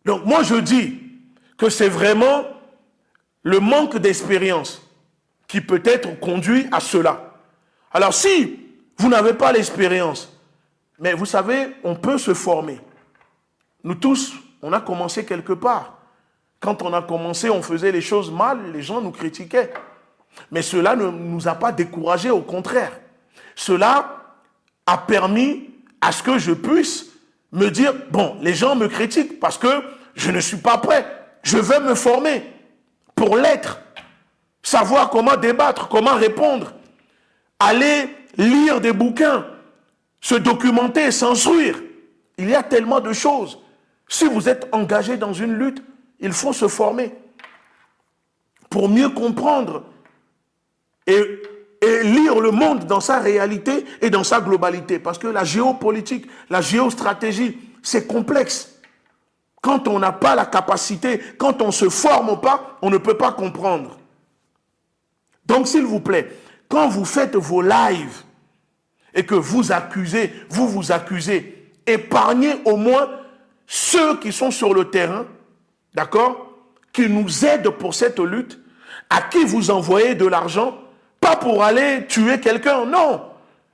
Donc moi je dis que c'est vraiment le manque d'expérience qui peut-être conduit à cela. Alors si vous n'avez pas l'expérience, mais vous savez, on peut se former. Nous tous, on a commencé quelque part. Quand on a commencé, on faisait les choses mal, les gens nous critiquaient. Mais cela ne nous a pas découragés, au contraire. Cela a permis à ce que je puisse me dire, bon, les gens me critiquent parce que je ne suis pas prêt. Je veux me former pour l'être. Savoir comment débattre, comment répondre. Aller lire des bouquins, se documenter, s'instruire. Il y a tellement de choses. Si vous êtes engagé dans une lutte, il faut se former pour mieux comprendre et lire le monde dans sa réalité et dans sa globalité. Parce que la géopolitique, la géostratégie, c'est complexe. Quand on n'a pas la capacité, quand on ne se forme pas, on ne peut pas comprendre. Donc, s'il vous plaît, quand vous faites vos lives et que vous accusez, vous accusez, épargnez au moins ceux qui sont sur le terrain, d'accord, qui nous aident pour cette lutte, à qui vous envoyez de l'argent, pas pour aller tuer quelqu'un, non,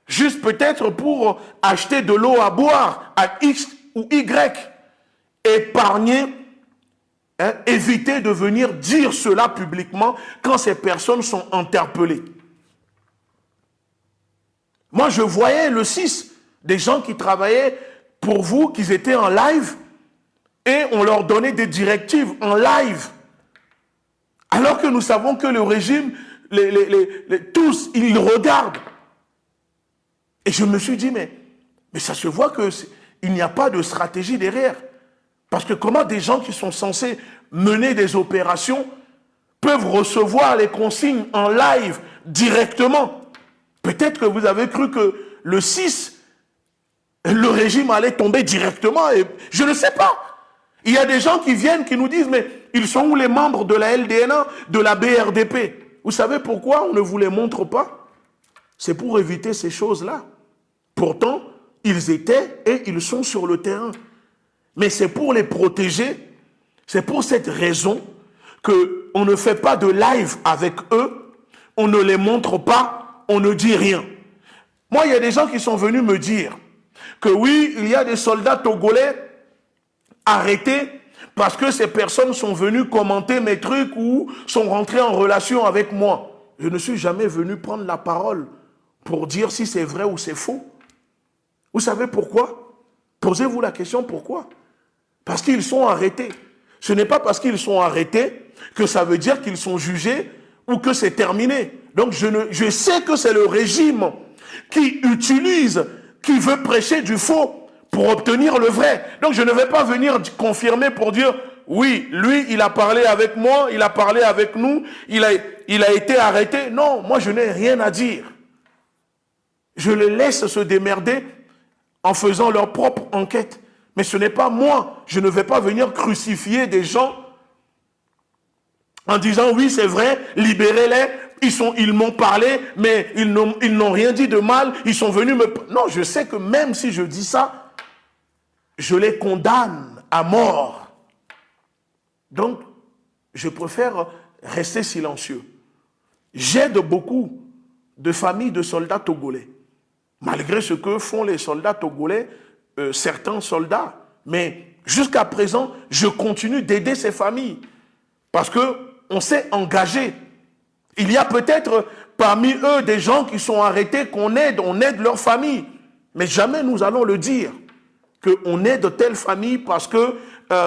juste peut-être pour acheter de l'eau à boire à X ou Y. Épargnez, évitez de venir dire cela publiquement quand ces personnes sont interpellées. Moi, je voyais le 6, des gens qui travaillaient pour vous, qui étaient en live, et on leur donnait des directives en live. Alors que nous savons que le régime, tous, ils regardent. Et je me suis dit, mais ça se voit qu'il n'y a pas de stratégie derrière. Parce que comment des gens qui sont censés mener des opérations peuvent recevoir les consignes en live directement? Peut-être que vous avez cru que le 6, le régime allait tomber directement. Et je ne sais pas. Il y a des gens qui viennent, qui nous disent, mais ils sont où les membres de la LDNA, de la BRDP? Vous savez pourquoi on ne vous les montre pas? C'est pour éviter ces choses-là. Pourtant, ils étaient et ils sont sur le terrain. Mais c'est pour les protéger. C'est pour cette raison qu'on ne fait pas de live avec eux, on ne les montre pas, on ne dit rien. Moi, il y a des gens qui sont venus me dire que oui, il y a des soldats togolais arrêtés parce que ces personnes sont venues commenter mes trucs ou sont rentrées en relation avec moi. Je ne suis jamais venu prendre la parole pour dire si c'est vrai ou c'est faux. Vous savez pourquoi? Posez-vous la question pourquoi? Parce qu'ils sont arrêtés. Ce n'est pas parce qu'ils sont arrêtés que ça veut dire qu'ils sont jugés ou que c'est terminé. Donc je sais que c'est le régime qui utilise, qui veut prêcher du faux pour obtenir le vrai. Donc je ne vais pas venir confirmer pour dire oui, lui il a parlé avec moi, il a parlé avec nous, il a été arrêté. Non, moi je n'ai rien à dire. Je les laisse se démerder en faisant leur propre enquête. Mais ce n'est pas moi. Je ne vais pas venir crucifier des gens en disant oui c'est vrai, libérez-les, ils m'ont parlé, mais ils n'ont rien dit de mal, ils sont venus me... Non, je sais que même si je dis ça, je les condamne à mort. Donc, je préfère rester silencieux. J'aide beaucoup de familles de soldats togolais, malgré ce que font les soldats togolais, certains soldats. Mais jusqu'à présent, je continue d'aider ces familles parce qu'on s'est engagé. Il y a peut-être parmi eux des gens qui sont arrêtés qu'on aide, on aide leur famille. Mais jamais nous allons le dire, qu'on aide telle famille parce que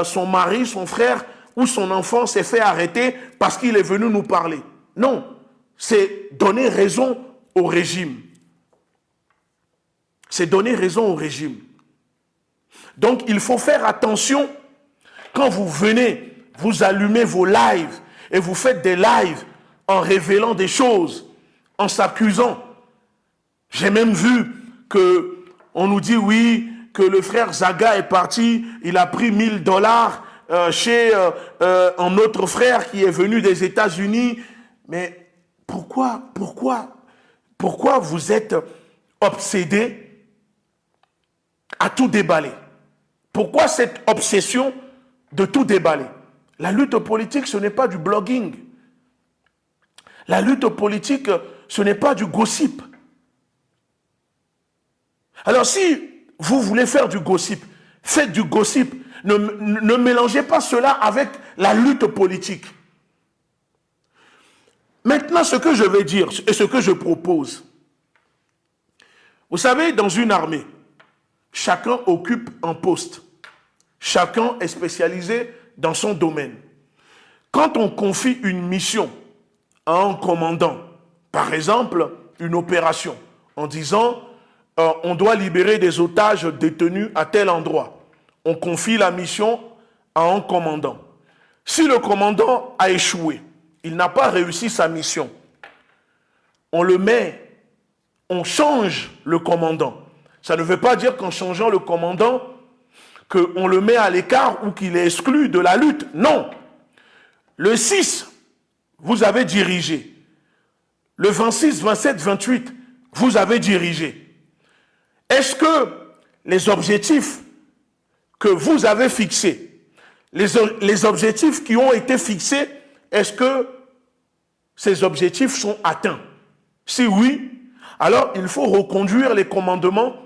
son mari, son frère ou son enfant s'est fait arrêter parce qu'il est venu nous parler. Non, c'est donner raison au régime. C'est donner raison au régime. Donc il faut faire attention quand vous venez, vous allumez vos lives et vous faites des lives en révélant des choses, en s'accusant. J'ai même vu qu'on nous dit oui, que le frère Zaga est parti, il a pris $1000 chez un autre frère qui est venu des États-Unis. Mais pourquoi vous êtes obsédés à tout déballer? Pourquoi cette obsession de tout déballer. La lutte politique, ce n'est pas du blogging. La lutte politique, ce n'est pas du gossip. Alors si vous voulez faire du gossip, faites du gossip. Ne mélangez pas cela avec la lutte politique. Maintenant, ce que je vais dire et ce que je propose, vous savez, dans une armée, chacun occupe un poste. Chacun est spécialisé dans son domaine. Quand on confie une mission à un commandant, par exemple, une opération, en disant on doit libérer des otages détenus à tel endroit, on confie la mission à un commandant. Si le commandant a échoué, il n'a pas réussi sa mission, on change le commandant. Ça ne veut pas dire qu'en changeant le commandant, qu'on le met à l'écart ou qu'il est exclu de la lutte. Non. Le 6, vous avez dirigé. Le 26, 27, 28, vous avez dirigé. Est-ce que les objectifs que vous avez fixés, les objectifs qui ont été fixés, est-ce que ces objectifs sont atteints? Si oui, alors il faut reconduire les commandants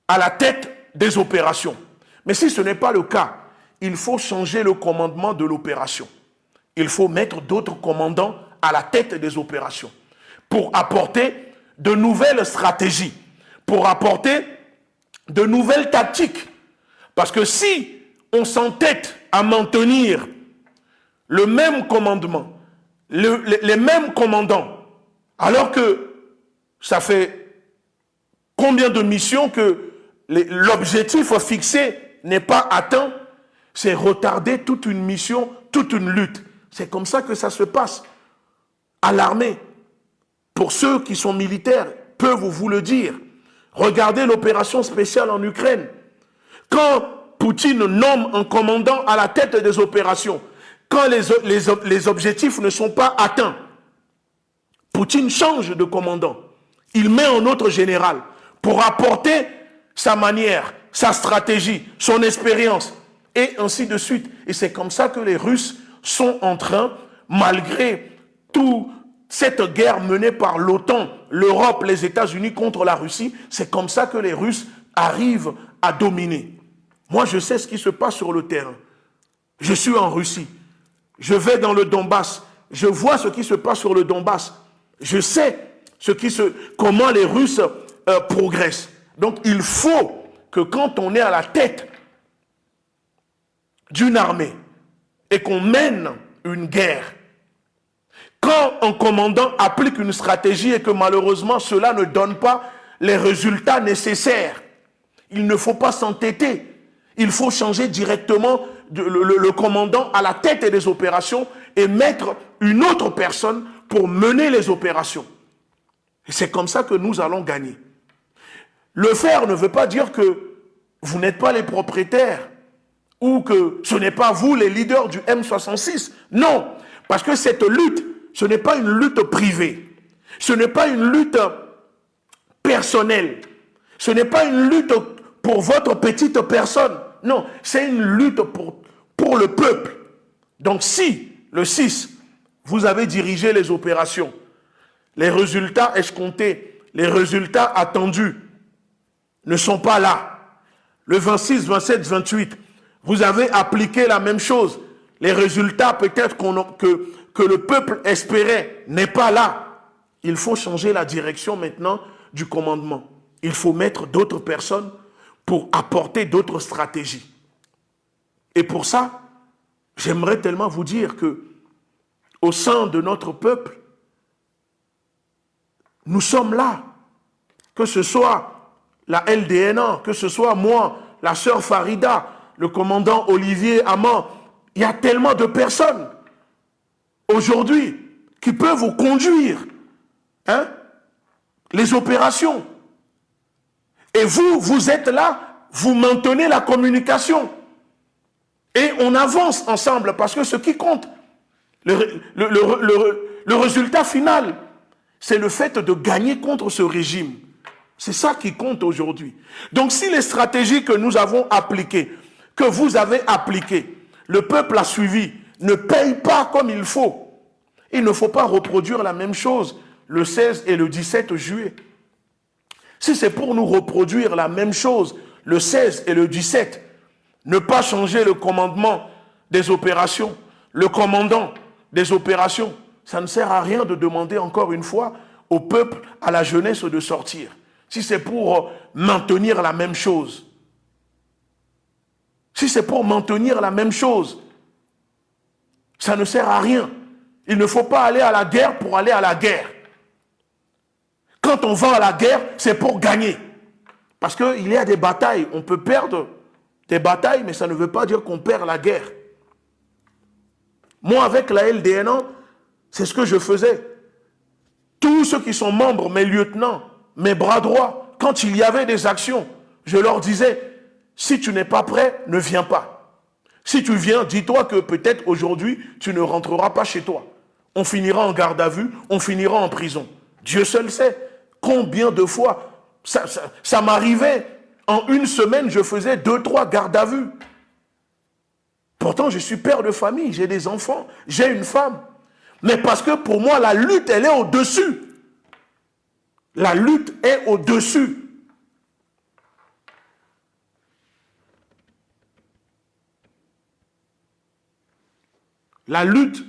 à la tête des opérations. Mais si ce n'est pas le cas, il faut changer le commandement de l'opération. Il faut mettre d'autres commandants à la tête des opérations pour apporter de nouvelles stratégies, pour apporter de nouvelles tactiques. Parce que si on s'entête à maintenir le même commandement, les mêmes commandants, alors que ça fait combien de missions que l'objectif fixé n'est pas atteint, c'est retarder toute une mission, toute une lutte. C'est comme ça que ça se passe à l'armée. Pour ceux qui sont militaires, peuvent vous le dire. Regardez l'opération spéciale en Ukraine. Quand Poutine nomme un commandant à la tête des opérations, quand les objectifs ne sont pas atteints, Poutine change de commandant. Il met un autre général pour apporter sa manière, sa stratégie, son expérience, et ainsi de suite. Et c'est comme ça que les Russes sont en train, malgré toute cette guerre menée par l'OTAN, l'Europe, les États-Unis contre la Russie, c'est comme ça que les Russes arrivent à dominer. Moi, je sais ce qui se passe sur le terrain. Je suis en Russie. Je vais dans le Donbass. Je vois ce qui se passe sur le Donbass. Je sais comment les Russes progressent. Donc, il faut que quand on est à la tête d'une armée et qu'on mène une guerre, quand un commandant applique une stratégie et que malheureusement cela ne donne pas les résultats nécessaires, il ne faut pas s'entêter. Il faut changer directement le commandant à la tête des opérations et mettre une autre personne pour mener les opérations. Et c'est comme ça que nous allons gagner. Le faire ne veut pas dire que vous n'êtes pas les propriétaires ou que ce n'est pas vous les leaders du M66. Non, parce que cette lutte, ce n'est pas une lutte privée. Ce n'est pas une lutte personnelle. Ce n'est pas une lutte pour votre petite personne. Non, c'est une lutte pour le peuple. Donc si, le 6, vous avez dirigé les opérations, les résultats escomptés, les résultats attendus ne sont pas là. Le 26, 27, 28, vous avez appliqué la même chose. Les résultats peut-être que le peuple espérait n'est pas là. Il faut changer la direction maintenant du commandement. Il faut mettre d'autres personnes pour apporter d'autres stratégies. Et pour ça, j'aimerais tellement vous dire que au sein de notre peuple, nous sommes là. Que ce soit la LDNA, que ce soit moi, la sœur Farida, le commandant Olivier Amand, il y a tellement de personnes aujourd'hui qui peuvent vous conduire les opérations. Et vous êtes là, vous maintenez la communication. Et on avance ensemble parce que ce qui compte, le résultat final, c'est le fait de gagner contre ce régime. C'est ça qui compte aujourd'hui. Donc si les stratégies que nous avons appliquées, que vous avez appliquées, le peuple a suivi, ne paye pas comme il faut, il ne faut pas reproduire la même chose le 16 et le 17 juillet. Si c'est pour nous reproduire la même chose le 16 et le 17, ne pas changer le commandement des opérations, le commandant des opérations, ça ne sert à rien de demander encore une fois au peuple, à la jeunesse de sortir. Si c'est pour maintenir la même chose. Si c'est pour maintenir la même chose, ça ne sert à rien. Il ne faut pas aller à la guerre pour aller à la guerre. Quand on va à la guerre, c'est pour gagner. Parce qu'il y a des batailles. On peut perdre des batailles, mais ça ne veut pas dire qu'on perd la guerre. Moi, avec la LDNA, c'est ce que je faisais. Tous ceux qui sont membres, mes lieutenants, mes bras droits, quand il y avait des actions, je leur disais, si tu n'es pas prêt, ne viens pas. Si tu viens, dis-toi que peut-être aujourd'hui, tu ne rentreras pas chez toi. On finira en garde à vue, on finira en prison. Dieu seul sait combien de fois ça m'arrivait. En une semaine, je faisais 2-3 gardes à vue. Pourtant, je suis père de famille, j'ai des enfants, j'ai une femme. Mais parce que pour moi, la lutte, elle est au-dessus. La lutte est au-dessus. La lutte,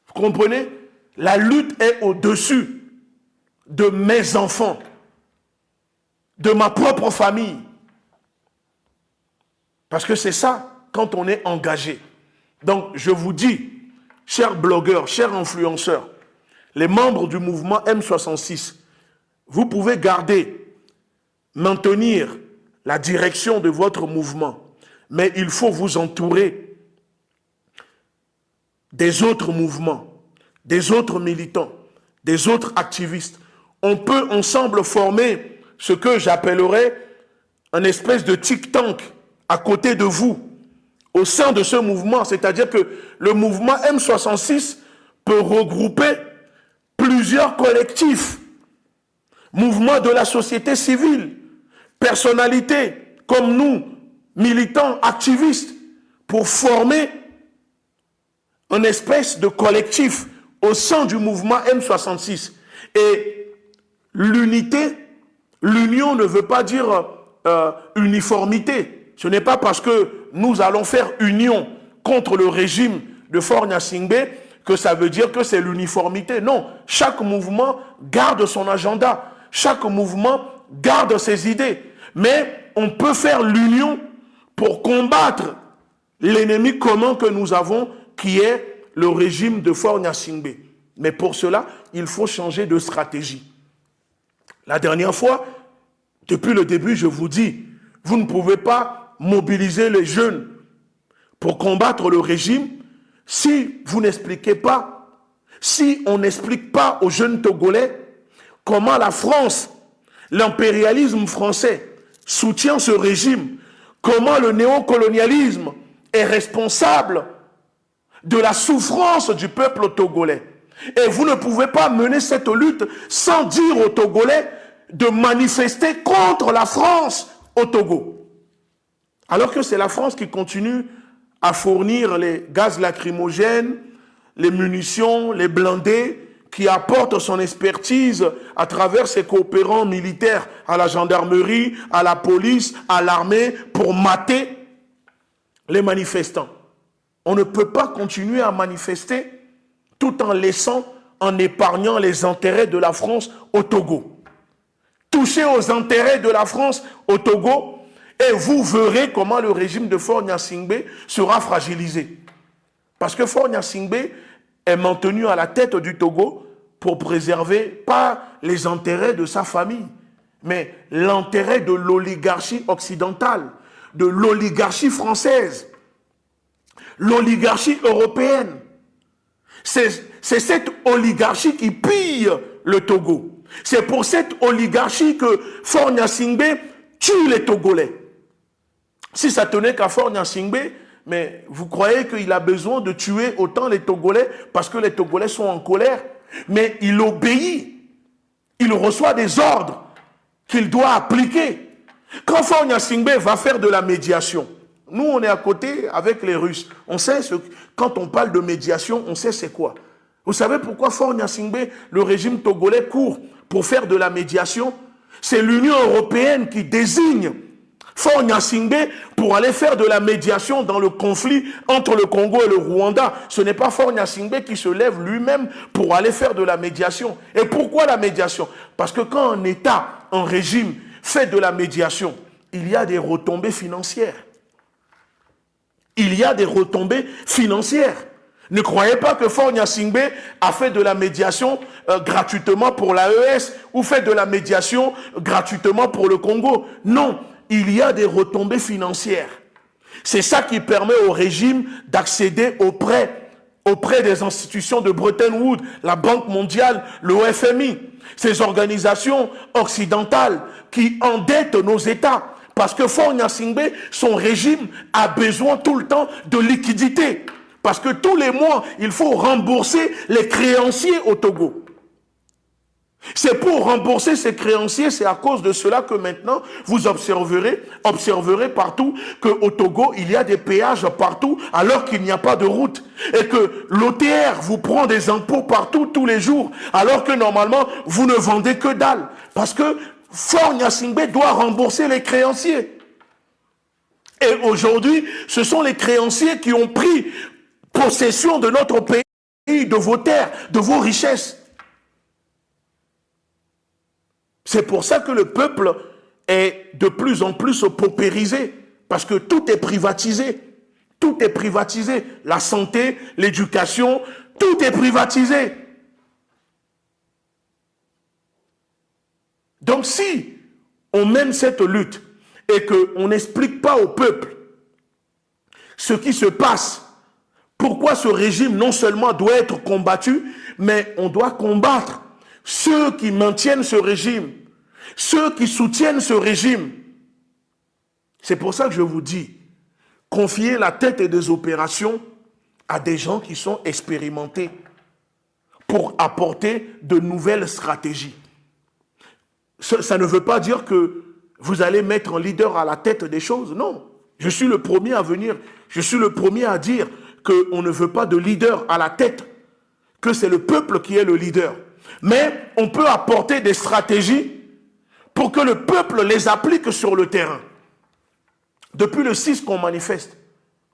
vous comprenez? La lutte est au-dessus de mes enfants, de ma propre famille. Parce que c'est ça, quand on est engagé. Donc, je vous dis, chers blogueurs, chers influenceurs, les membres du mouvement M66, vous pouvez garder, maintenir la direction de votre mouvement, mais il faut vous entourer des autres mouvements, des autres militants, des autres activistes. On peut ensemble former ce que j'appellerais un espèce de think-tank à côté de vous, au sein de ce mouvement. C'est-à-dire que le mouvement M66 peut regrouper plusieurs collectifs, mouvements de la société civile, personnalités comme nous, militants, activistes, pour former une espèce de collectif au sein du mouvement M66. Et l'unité, l'union ne veut pas dire uniformité. Ce n'est pas parce que nous allons faire union contre le régime de Faure Gnassingbé que ça veut dire que c'est l'uniformité. Non, chaque mouvement garde son agenda, chaque mouvement garde ses idées. Mais on peut faire l'union pour combattre l'ennemi commun que nous avons, qui est le régime de Faure Gnassingbé. Mais pour cela, il faut changer de stratégie. La dernière fois, depuis le début, je vous dis, vous ne pouvez pas mobiliser les jeunes pour combattre le régime si vous n'expliquez pas, si on n'explique pas aux jeunes Togolais comment la France, l'impérialisme français soutient ce régime, comment le néocolonialisme est responsable de la souffrance du peuple togolais. Et vous ne pouvez pas mener cette lutte sans dire aux Togolais de manifester contre la France au Togo. Alors que c'est la France qui continue à fournir les gaz lacrymogènes, les munitions, les blindés, qui apporte son expertise à travers ses coopérants militaires à la gendarmerie, à la police, à l'armée, pour mater les manifestants. On ne peut pas continuer à manifester tout en laissant, en épargnant les intérêts de la France au Togo. Touchez aux intérêts de la France au Togo et vous verrez comment le régime de Faure Gnassingbé sera fragilisé. Parce que Faure Gnassingbé est maintenu à la tête du Togo pour préserver pas les intérêts de sa famille, mais l'intérêt de l'oligarchie occidentale, de l'oligarchie française, l'oligarchie européenne. C'est cette oligarchie qui pille le Togo. C'est pour cette oligarchie que Faure Gnassingbé tue les Togolais. Si ça tenait qu'à Faure Gnassingbé, mais vous croyez qu'il a besoin de tuer autant les Togolais parce que les Togolais sont en colère? mais il obéit. Il reçoit des ordres qu'il doit appliquer. Quand Faure Gnassingbé va faire de la médiation, nous on est à côté avec les Russes. On sait, quand on parle de médiation, on sait c'est quoi. Vous savez pourquoi Faure Gnassingbé, le régime togolais court pour faire de la médiation? C'est l'Union européenne qui désigne Faure Gnassingbé pour aller faire de la médiation dans le conflit entre le Congo et le Rwanda. Ce n'est pas Faure Gnassingbé qui se lève lui-même pour aller faire de la médiation. Et pourquoi la médiation? Parce que quand un État, un régime fait de la médiation, il y a des retombées financières. Il y a des retombées financières. Ne croyez pas que Faure Gnassingbé a fait de la médiation gratuitement pour l'AES ou fait de la médiation gratuitement pour le Congo. Non. Il y a des retombées financières. C'est ça qui permet au régime d'accéder auprès des institutions de Bretton Woods, la Banque mondiale, le FMI, ces organisations occidentales qui endettent nos États. Parce que Faure Gnassingbé, son régime a besoin tout le temps de liquidité. Parce que tous les mois, il faut rembourser les créanciers au Togo. C'est pour rembourser ces créanciers, c'est à cause de cela que maintenant, vous observerez partout qu'au Togo, il y a des péages partout alors qu'il n'y a pas de route. Et que l'OTR vous prend des impôts partout, tous les jours, alors que normalement, vous ne vendez que dalle. Parce que Faure Gnassingbé doit rembourser les créanciers. Et aujourd'hui, ce sont les créanciers qui ont pris possession de notre pays, de vos terres, de vos richesses. C'est pour ça que le peuple est de plus en plus paupérisé, parce que tout est privatisé. Tout est privatisé. La santé, l'éducation, tout est privatisé. Donc si on mène cette lutte et qu'on n'explique pas au peuple ce qui se passe, pourquoi ce régime non seulement doit être combattu, mais on doit combattre ceux qui maintiennent ce régime, ceux qui soutiennent ce régime. C'est pour ça que je vous dis, confiez la tête des opérations à des gens qui sont expérimentés pour apporter de nouvelles stratégies. Ça ne veut pas dire que vous allez mettre un leader à la tête des choses, non. Je suis le premier à venir, je suis le premier à dire qu'on ne veut pas de leader à la tête, que c'est le peuple qui est le leader. Mais on peut apporter des stratégies pour que le peuple les applique sur le terrain. Depuis le 6 qu'on manifeste,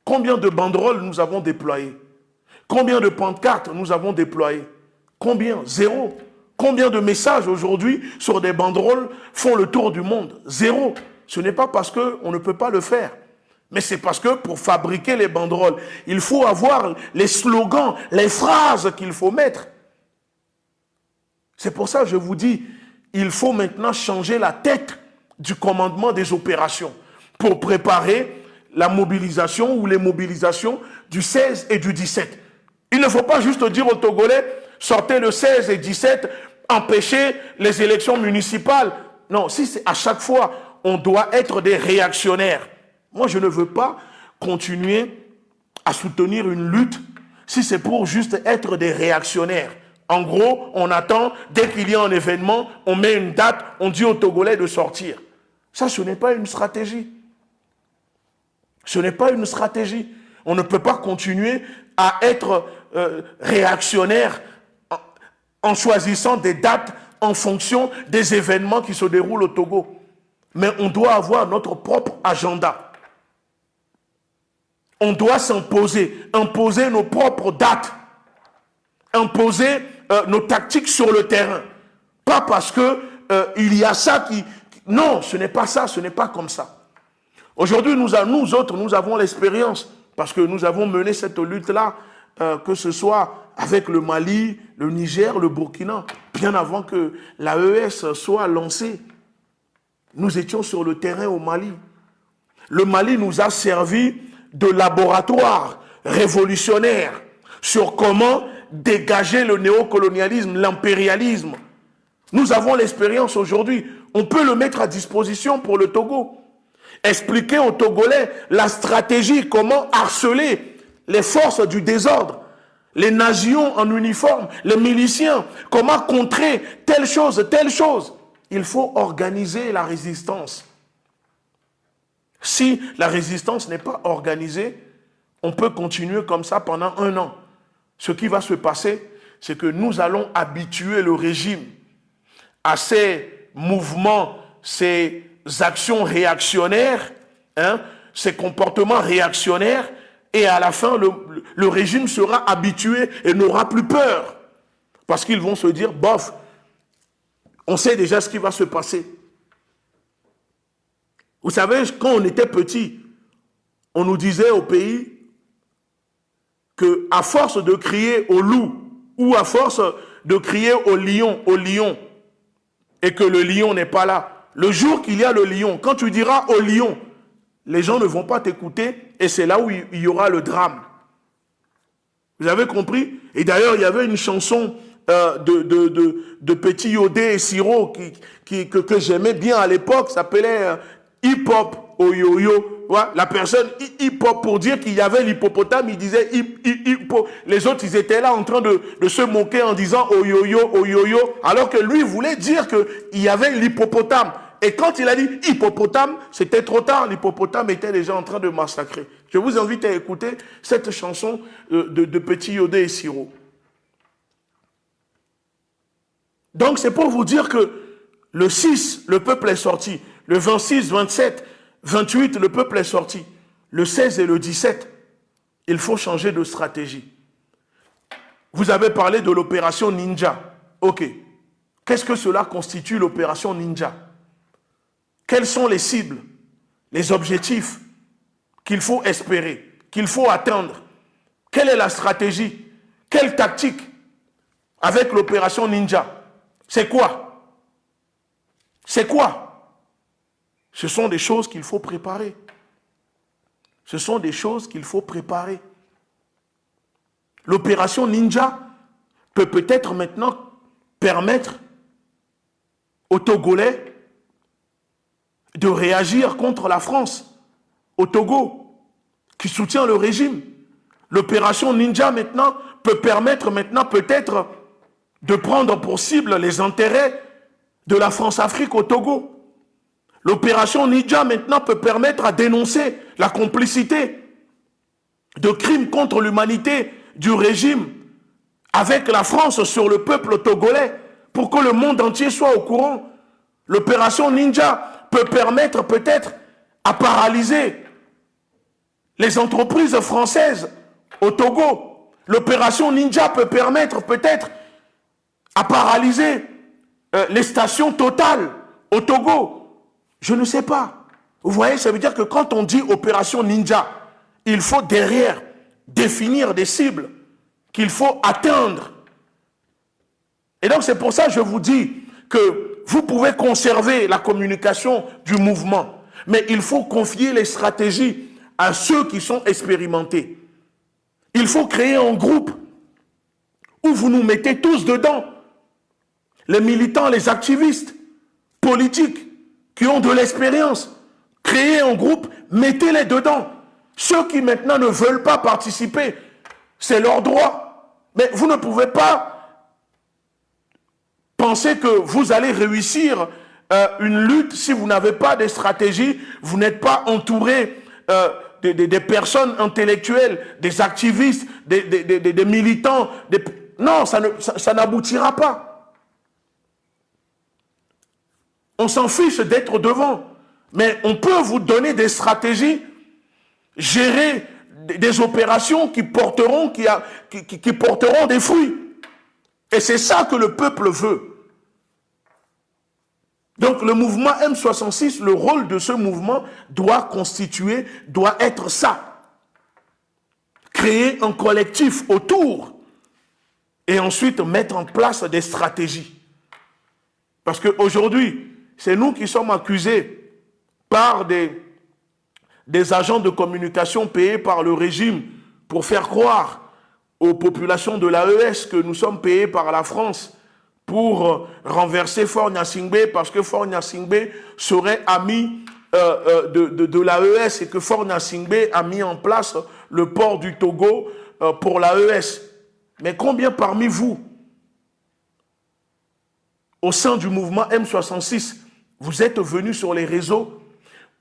combien de banderoles nous avons déployées? Combien de pancartes nous avons déployées? Combien? Zéro. Combien de messages aujourd'hui sur des banderoles font le tour du monde? Zéro. Ce n'est pas parce qu'on ne peut pas le faire, mais c'est parce que pour fabriquer les banderoles, il faut avoir les slogans, les phrases qu'il faut mettre. C'est pour ça que je vous dis, il faut maintenant changer la tête du commandement des opérations pour préparer la mobilisation ou les mobilisations du 16 et du 17. Il ne faut pas juste dire aux Togolais, sortez le 16 et 17, empêchez les élections municipales. Non, si c'est à chaque fois, on doit être des réactionnaires. Moi, je ne veux pas continuer à soutenir une lutte si c'est pour juste être des réactionnaires. En gros, on attend, dès qu'il y a un événement, on met une date, on dit aux Togolais de sortir. Ça, ce n'est pas une stratégie. Ce n'est pas une stratégie. On ne peut pas continuer à être réactionnaire en choisissant des dates en fonction des événements qui se déroulent au Togo. Mais on doit avoir notre propre agenda. On doit s'imposer, imposer nos propres dates, imposer nos tactiques sur le terrain. Pas parce que il y a ça qui... Non, ce n'est pas ça, ce n'est pas comme ça. Aujourd'hui, nous autres, nous avons l'expérience, parce que nous avons mené cette lutte-là, que ce soit avec le Mali, le Niger, le Burkina, bien avant que l'AES soit lancée. Nous étions sur le terrain au Mali. Le Mali nous a servi de laboratoire révolutionnaire sur comment dégager le néocolonialisme, l'impérialisme. Nous avons l'expérience aujourd'hui. On peut le mettre à disposition pour le Togo. Expliquer aux Togolais la stratégie, comment harceler les forces du désordre, les nations en uniforme, les miliciens, comment contrer telle chose, telle chose. Il faut organiser la résistance. Si la résistance n'est pas organisée, on peut continuer comme ça pendant 1 an. Ce qui va se passer, c'est que nous allons habituer le régime à ces mouvements, ces actions réactionnaires, ces comportements réactionnaires, et à la fin, le régime sera habitué et n'aura plus peur. Parce qu'ils vont se dire, bof, on sait déjà ce qui va se passer. Vous savez, quand on était petit, on nous disait au pays qu'à force de crier au loup ou à force de crier au lion, et que le lion n'est pas là, le jour qu'il y a le lion, quand tu diras au lion, les gens ne vont pas t'écouter et c'est là où il y aura le drame. Vous avez compris? Et d'ailleurs, il y avait une chanson de Petit Yodé et Siro que j'aimais bien à l'époque, s'appelait Hip-Hop au yo-yo. Ouais, la personne hip-hop, pour dire qu'il y avait l'hippopotame, il disait hip-hop. Les autres, ils étaient là en train de se moquer en disant oh yo-yo, alors que lui voulait dire qu'il y avait l'hippopotame. Et quand il a dit hippopotame, c'était trop tard, l'hippopotame était déjà en train de massacrer. Je vous invite à écouter cette chanson de Petit Yodé et Siro. Donc c'est pour vous dire que le 6, le peuple est sorti. Le 26, 27, 28, le peuple est sorti. Le 16 et le 17, il faut changer de stratégie. Vous avez parlé de l'opération Ninja. Ok. Qu'est-ce que cela constitue l'opération Ninja? Quelles sont les cibles, les objectifs qu'il faut espérer, qu'il faut atteindre? Quelle est la stratégie? Quelle tactique avec l'opération Ninja? C'est quoi? C'est quoi? Ce sont des choses qu'il faut préparer. Ce sont des choses qu'il faut préparer. L'opération Ninja peut peut-être maintenant permettre aux Togolais de réagir contre la France, au Togo, qui soutient le régime. L'opération Ninja maintenant peut permettre maintenant peut-être de prendre pour cible les intérêts de la France-Afrique au Togo. L'opération Ninja maintenant peut permettre à dénoncer la complicité de crimes contre l'humanité du régime avec la France sur le peuple togolais pour que le monde entier soit au courant. L'opération Ninja peut permettre peut-être à paralyser les entreprises françaises au Togo. L'opération Ninja peut permettre peut-être à paralyser les stations Total au Togo. Je ne sais pas. Vous voyez, ça veut dire que quand on dit opération Ninja, il faut derrière définir des cibles qu'il faut atteindre. Et donc c'est pour ça que je vous dis que vous pouvez conserver la communication du mouvement, mais il faut confier les stratégies à ceux qui sont expérimentés. Il faut créer un groupe où vous nous mettez tous dedans. Les militants, les activistes politiques qui ont de l'expérience. Créez un groupe, mettez-les dedans. Ceux qui maintenant ne veulent pas participer, c'est leur droit. Mais vous ne pouvez pas penser que vous allez réussir une lutte si vous n'avez pas de stratégie, vous n'êtes pas entouré des personnes intellectuelles, des activistes, des militants. Non, ça n'aboutira pas. On s'en fiche d'être devant. Mais on peut vous donner des stratégies, gérer des opérations qui porteront des fruits. Et c'est ça que le peuple veut. Donc le mouvement M66, le rôle de ce mouvement doit être ça. Créer un collectif autour et ensuite mettre en place des stratégies. Parce qu'aujourd'hui, c'est nous qui sommes accusés par des agents de communication payés par le régime pour faire croire aux populations de l'AES que nous sommes payés par la France pour renverser Faure Gnassingbé parce que Faure Gnassingbé serait ami de l'AES et que Faure Gnassingbé a mis en place le port du Togo pour l'AES. Mais combien parmi vous, au sein du mouvement M66, vous êtes venus sur les réseaux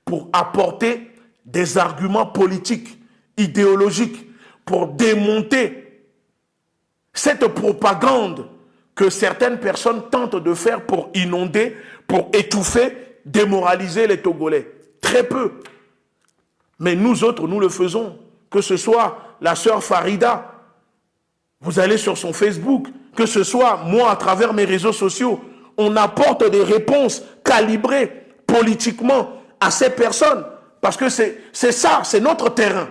pour apporter des arguments politiques, idéologiques, pour démonter cette propagande que certaines personnes tentent de faire pour inonder, pour étouffer, démoraliser les Togolais? Très peu. Mais nous autres, nous le faisons. Que ce soit la sœur Farida, vous allez sur son Facebook, que ce soit moi à travers mes réseaux sociaux, on apporte des réponses calibrées politiquement à ces personnes. Parce que c'est ça, c'est notre terrain.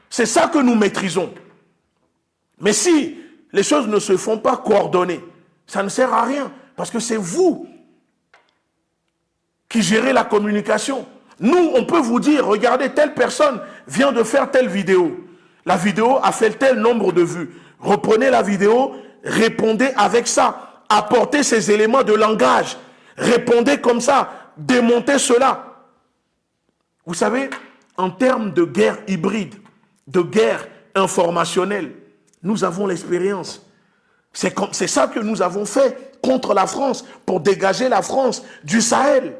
C'est ça que nous maîtrisons. Mais si les choses ne se font pas coordonnées, ça ne sert à rien. Parce que c'est vous qui gérez la communication. Nous, on peut vous dire, regardez, telle personne vient de faire telle vidéo. La vidéo a fait tel nombre de vues. Reprenez la vidéo, répondez avec ça. Apportez ces éléments de langage. Répondez comme ça. Démontez cela. Vous savez, en termes de guerre hybride, de guerre informationnelle, nous avons l'expérience. C'est ça que nous avons fait contre la France, pour dégager la France du Sahel.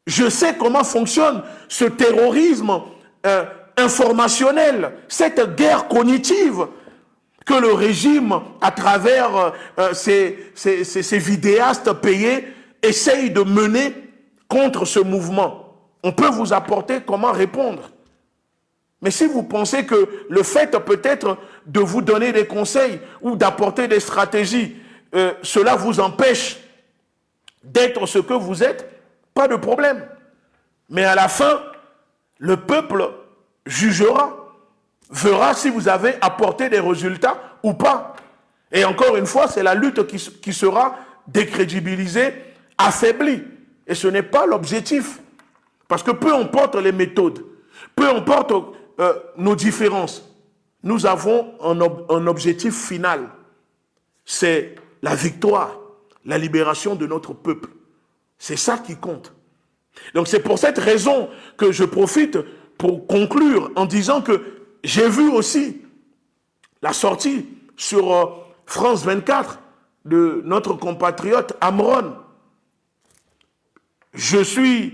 Je sais comment fonctionne ce terrorisme informationnel, cette guerre cognitive que le régime, à travers ces vidéastes payés, essaye de mener contre ce mouvement. On peut vous apporter comment répondre. Mais si vous pensez que le fait peut-être de vous donner des conseils ou d'apporter des stratégies, cela vous empêche d'être ce que vous êtes, pas de problème. Mais à la fin, le peuple jugera, verra si vous avez apporté des résultats ou pas. Et encore une fois, c'est la lutte qui sera décrédibilisée, affaiblie. Et ce n'est pas l'objectif. Parce que peu importe les méthodes, peu importe nos différences, nous avons un objectif final. C'est la victoire, la libération de notre peuple. C'est ça qui compte. Donc c'est pour cette raison que je profite pour conclure en disant que j'ai vu aussi la sortie sur France 24 de notre compatriote Amron. Il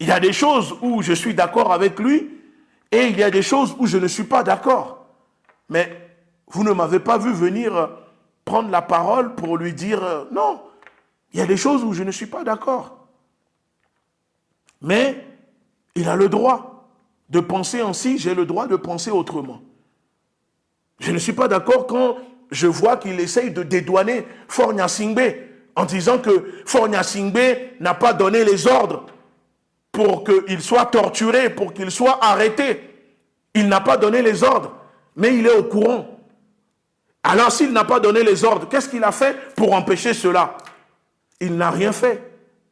y a des choses où je suis d'accord avec lui et il y a des choses où je ne suis pas d'accord. Mais vous ne m'avez pas vu venir prendre la parole pour lui dire non, il y a des choses où je ne suis pas d'accord. Mais il a le droit de penser ainsi, j'ai le droit de penser autrement. Je ne suis pas d'accord quand je vois qu'il essaye de dédouaner Faure Gnassingbé en disant que Faure Gnassingbé n'a pas donné les ordres pour qu'il soit torturé, pour qu'il soit arrêté. Il n'a pas donné les ordres, mais il est au courant. Alors s'il n'a pas donné les ordres, qu'est-ce qu'il a fait pour empêcher cela? Il n'a rien fait.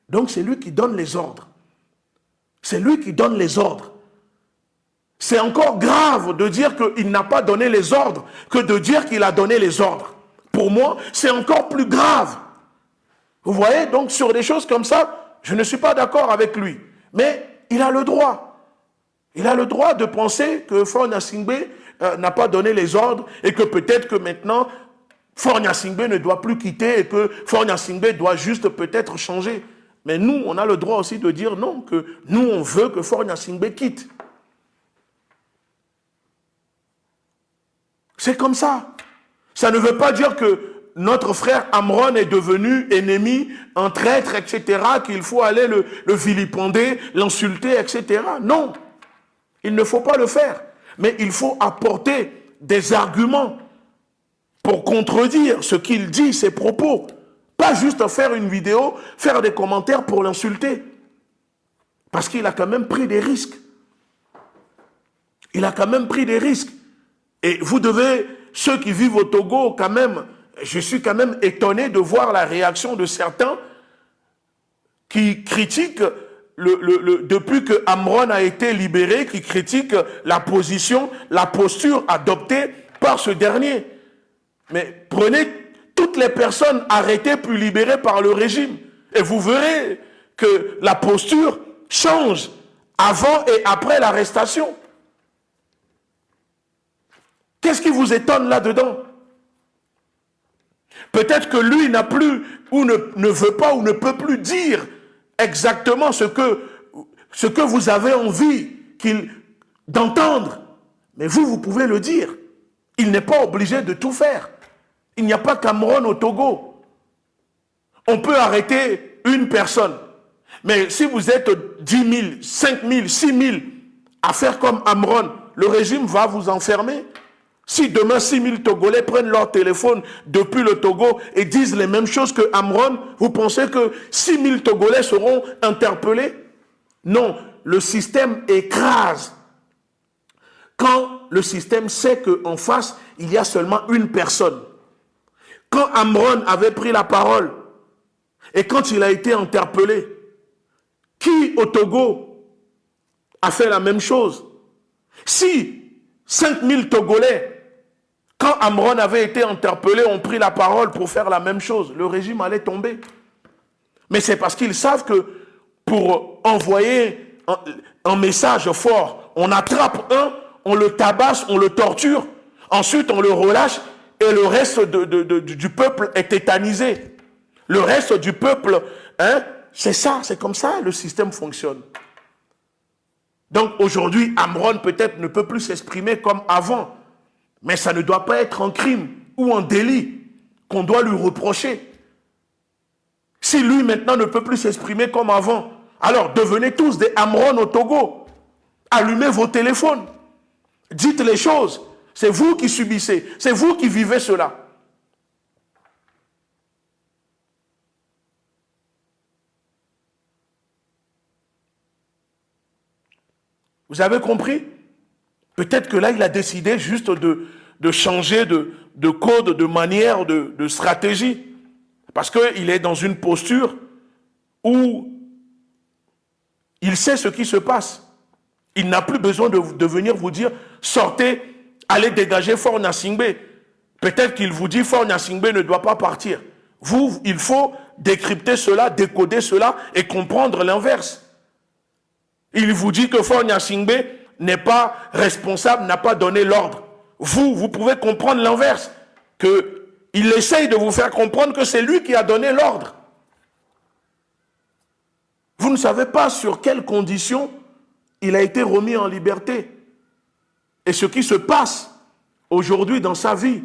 Donc c'est lui qui donne les ordres. C'est lui qui donne les ordres. C'est encore grave de dire qu'il n'a pas donné les ordres que de dire qu'il a donné les ordres. Pour moi, c'est encore plus grave. Vous voyez, donc sur des choses comme ça, je ne suis pas d'accord avec lui. Mais il a le droit. Il a le droit de penser que Faure Gnassingbé n'a pas donné les ordres et que peut-être que maintenant, Faure Gnassingbé ne doit plus quitter et que Faure Gnassingbé doit juste peut-être changer. Mais nous, on a le droit aussi de dire non, que nous, on veut que Faure Gnassingbé quitte. C'est comme ça. Ça ne veut pas dire que notre frère Amron est devenu ennemi, un traître, etc., qu'il faut aller le vilipender, l'insulter, etc. Non, il ne faut pas le faire. Mais il faut apporter des arguments pour contredire ce qu'il dit, ses propos. Pas juste faire une vidéo, faire des commentaires pour l'insulter. Parce qu'il a quand même pris des risques. Il a quand même pris des risques. Et vous devez, ceux qui vivent au Togo, quand même, je suis quand même étonné de voir la réaction de certains qui critiquent, depuis que Amron a été libéré, qui critiquent la position, la posture adoptée par ce dernier. Mais prenez toutes les personnes arrêtées puis libérées par le régime et vous verrez que la posture change avant et après l'arrestation. Qu'est-ce qui vous étonne là-dedans? Peut-être que lui n'a plus, ou ne veut pas, ou ne peut plus dire exactement ce que vous avez envie d'entendre. Mais vous pouvez le dire. Il n'est pas obligé de tout faire. Il n'y a pas Cameroun au Togo. On peut arrêter une personne. Mais si vous êtes 10 000, 5 000, 6 000 à faire comme Amron, le régime va vous enfermer. Si demain 6 000 Togolais prennent leur téléphone depuis le Togo et disent les mêmes choses que Amron, vous pensez que 6 000 Togolais seront interpellés? Non, le système écrase. Quand le système sait qu'en face, il y a seulement une personne. Quand Amron avait pris la parole et quand il a été interpellé, qui au Togo a fait la même chose? Si 5 000 Togolais, quand Amron avait été interpellé, ont pris la parole pour faire la même chose, le régime allait tomber. Mais c'est parce qu'ils savent que pour envoyer un message fort, on attrape un, on le tabasse, on le torture, ensuite on le relâche et le reste du peuple est tétanisé. Le reste du peuple, c'est ça, c'est comme ça le système fonctionne. Donc aujourd'hui, Amron peut-être ne peut plus s'exprimer comme avant, mais ça ne doit pas être un crime ou un délit qu'on doit lui reprocher. Si lui maintenant ne peut plus s'exprimer comme avant, alors devenez tous des Amron au Togo. Allumez vos téléphones. Dites les choses. C'est vous qui subissez. C'est vous qui vivez cela. Vous avez compris? Peut-être que là, il a décidé juste de changer de code, de manière, de stratégie. Parce qu'il est dans une posture où il sait ce qui se passe. Il n'a plus besoin de venir vous dire, sortez, allez dégager Faure Gnassingbé. Peut-être qu'il vous dit, Faure Gnassingbé ne doit pas partir. Vous, il faut décrypter cela, décoder cela et comprendre l'inverse. Il vous dit que Faure Gnassingbé n'est pas responsable, n'a pas donné l'ordre. Vous pouvez comprendre l'inverse, qu'il essaye de vous faire comprendre que c'est lui qui a donné l'ordre. Vous ne savez pas sur quelles conditions il a été remis en liberté. Et ce qui se passe aujourd'hui dans sa vie.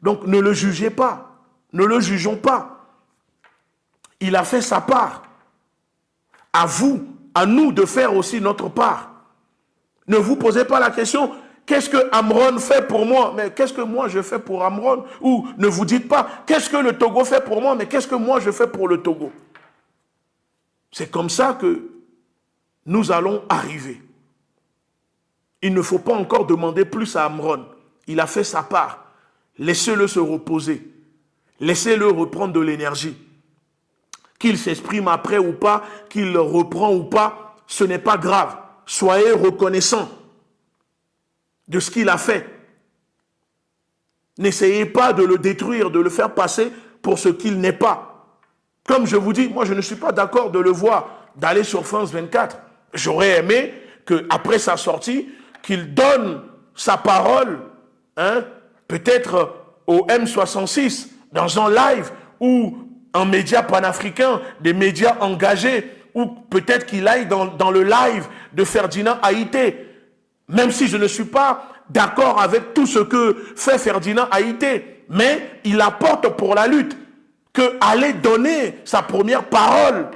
Donc ne le jugez pas, ne le jugeons pas. Il a fait sa part. À vous, à nous de faire aussi notre part. Ne vous posez pas la question, qu'est-ce que Amron fait pour moi? Mais qu'est-ce que moi je fais pour Amron? Ou ne vous dites pas, qu'est-ce que le Togo fait pour moi? Mais qu'est-ce que moi je fais pour le Togo? C'est comme ça que nous allons arriver. Il ne faut pas encore demander plus à Amron. Il a fait sa part. Laissez-le se reposer. Laissez-le reprendre de l'énergie. Qu'il s'exprime après ou pas, qu'il reprend ou pas, ce n'est pas grave. Soyez reconnaissants de ce qu'il a fait. N'essayez pas de le détruire, de le faire passer pour ce qu'il n'est pas. Comme je vous dis, moi je ne suis pas d'accord de le voir, d'aller sur France 24. J'aurais aimé qu'après sa sortie, qu'il donne sa parole, peut-être au M66, dans un live, ou un média panafricain, des médias engagés, ou peut-être qu'il aille dans le live de Ferdinand Haïté, même si je ne suis pas d'accord avec tout ce que fait Ferdinand Haïté, mais il apporte pour la lutte, qu'aller donner sa première parole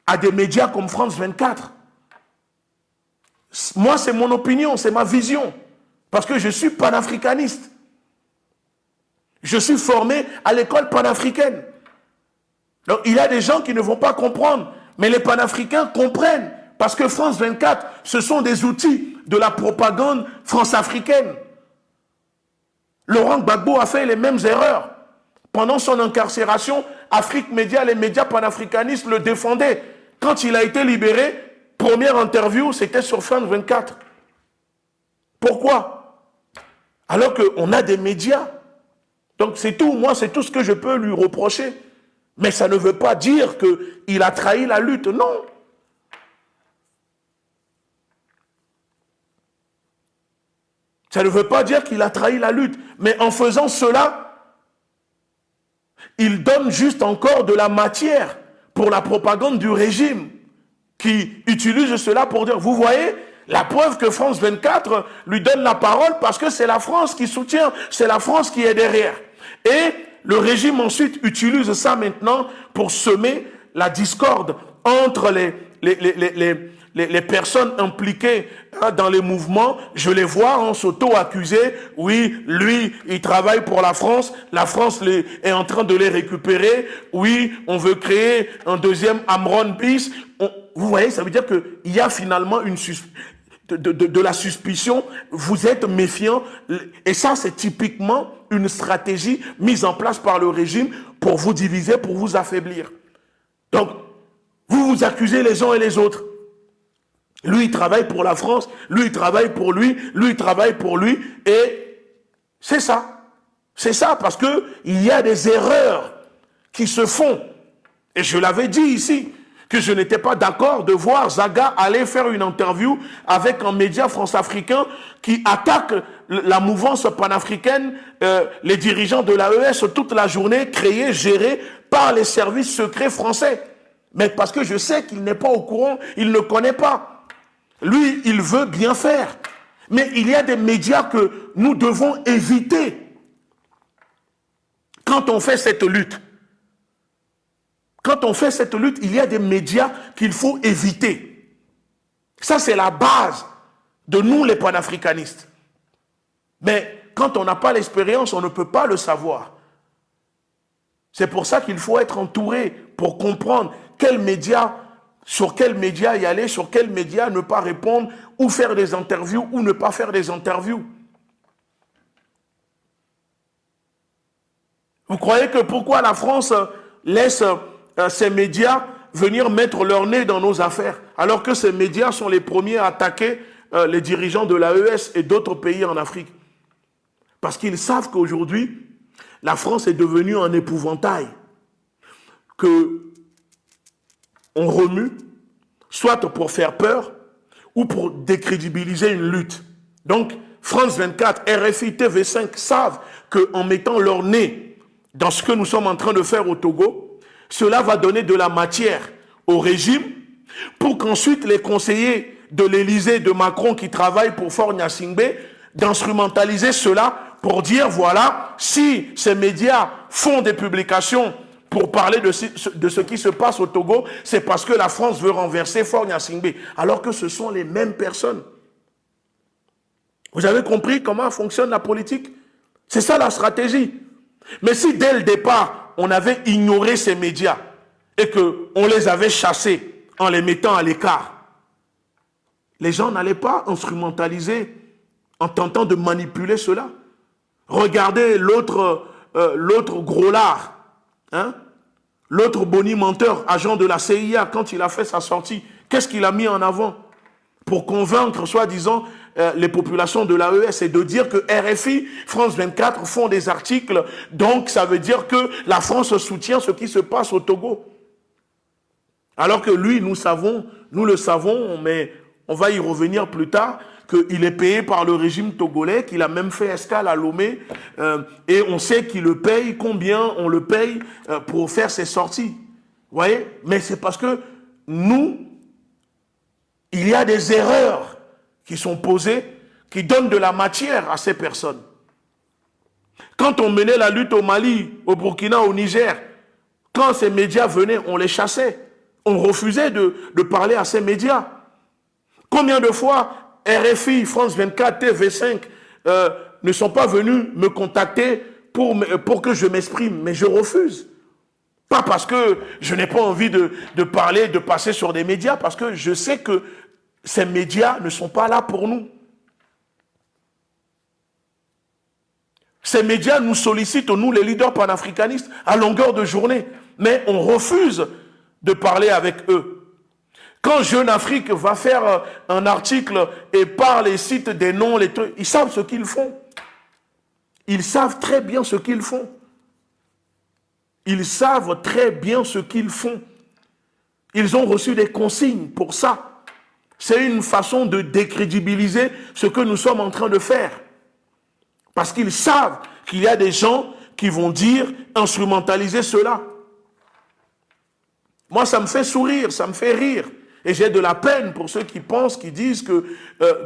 à des médias comme France 24. Moi, c'est mon opinion, c'est ma vision. Parce que je suis panafricaniste. Je suis formé à l'école panafricaine. Donc, il y a des gens qui ne vont pas comprendre. Mais les panafricains comprennent. Parce que France 24, ce sont des outils de la propagande france-africaine. Laurent Gbagbo a fait les mêmes erreurs. Pendant son incarcération, Afrique Média, les médias panafricanistes le défendaient. Quand il a été libéré, première interview, c'était sur France 24. Pourquoi? Alors qu'on a des médias. Donc c'est tout, moi c'est tout ce que je peux lui reprocher. Mais ça ne veut pas dire qu'il a trahi la lutte, non. Ça ne veut pas dire qu'il a trahi la lutte. Mais en faisant cela, Ils donnent juste encore de la matière pour la propagande du régime qui utilise cela pour dire, vous voyez, la preuve que France 24 lui donne la parole parce que c'est la France qui soutient, c'est la France qui est derrière. Et le régime ensuite utilise ça maintenant pour semer la discorde entre les personnes impliquées dans les mouvements. Je les vois en s'auto-accuser. Oui, lui, il travaille pour la France est en train de les récupérer. Oui, on veut créer un deuxième Amron bis. Vous voyez, ça veut dire qu'il y a finalement de la suspicion. Vous êtes méfiant. Et ça, c'est typiquement une stratégie mise en place par le régime pour vous diviser, pour vous affaiblir. Donc, vous vous accusez les uns et les autres. Lui, il travaille pour la France, lui, il travaille pour lui, il travaille pour lui, et c'est ça. C'est ça, parce qu'il y a des erreurs qui se font. Et je l'avais dit ici, que je n'étais pas d'accord de voir Zaga aller faire une interview avec un média france-africain qui attaque la mouvance panafricaine, les dirigeants de l'AES toute la journée, créés, gérés par les services secrets français. Mais parce que je sais qu'il n'est pas au courant, il ne connaît pas. Lui, il veut bien faire. Mais il y a des médias que nous devons éviter quand on fait cette lutte. Quand on fait cette lutte, il y a des médias qu'il faut éviter. Ça, c'est la base de nous, les panafricanistes. Mais quand on n'a pas l'expérience, on ne peut pas le savoir. C'est pour ça qu'il faut être entouré pour comprendre quels médias, sur quels médias y aller, sur quels médias ne pas répondre, ou faire des interviews, ou ne pas faire des interviews. Vous croyez que pourquoi la France laisse ces médias venir mettre leur nez dans nos affaires, alors que ces médias sont les premiers à attaquer les dirigeants de l'AES et d'autres pays en Afrique? Parce qu'ils savent qu'aujourd'hui, la France est devenue un épouvantail que on remue, soit pour faire peur ou pour décrédibiliser une lutte. Donc, France 24, RFI, TV5 savent qu'en mettant leur nez dans ce que nous sommes en train de faire au Togo, cela va donner de la matière au régime pour qu'ensuite les conseillers de l'Élysée, de Macron qui travaillent pour Faure Gnassingbé, d'instrumentaliser cela pour dire, voilà, si ces médias font des publications pour parler de ce qui se passe au Togo, c'est parce que la France veut renverser Faure Gnassingbé, alors que ce sont les mêmes personnes. Vous avez compris comment fonctionne la politique? C'est ça la stratégie. Mais si dès le départ, on avait ignoré ces médias et qu'on les avait chassés en les mettant à l'écart, les gens n'allaient pas instrumentaliser en tentant de manipuler cela. Regardez l'autre gros lard, hein? L'autre bonimenteur, agent de la CIA, quand il a fait sa sortie, qu'est-ce qu'il a mis en avant pour convaincre, soi-disant, les populations de l'AES, et de dire que RFI, France 24 font des articles, donc ça veut dire que la France soutient ce qui se passe au Togo. Alors que lui, nous le savons, mais on va y revenir plus tard, qu'il est payé par le régime togolais, qu'il a même fait escale à Lomé, et on sait qu'il le paye, combien on le paye pour faire ses sorties. Vous voyez? Mais c'est parce que nous, il y a des erreurs qui sont posées, qui donnent de la matière à ces personnes. Quand on menait la lutte au Mali, au Burkina, au Niger, quand ces médias venaient, on les chassait. On refusait de parler à ces médias. Combien de fois RFI, France 24, TV5 ne sont pas venus me contacter pour que je m'exprime, mais je refuse. Pas parce que je n'ai pas envie de parler, de passer sur des médias, parce que je sais que ces médias ne sont pas là pour nous. Ces médias nous sollicitent, nous les leaders panafricanistes, à longueur de journée, mais on refuse de parler avec eux. Quand Jeune Afrique va faire un article et parle et cite des noms, les trucs, ils savent ce qu'ils font. Ils savent très bien ce qu'ils font. Ils savent très bien ce qu'ils font. Ils ont reçu des consignes pour ça. C'est une façon de décrédibiliser ce que nous sommes en train de faire. Parce qu'ils savent qu'il y a des gens qui vont dire, instrumentaliser cela. Moi, ça me fait sourire, ça me fait rire. Et j'ai de la peine pour ceux qui pensent, qui disent que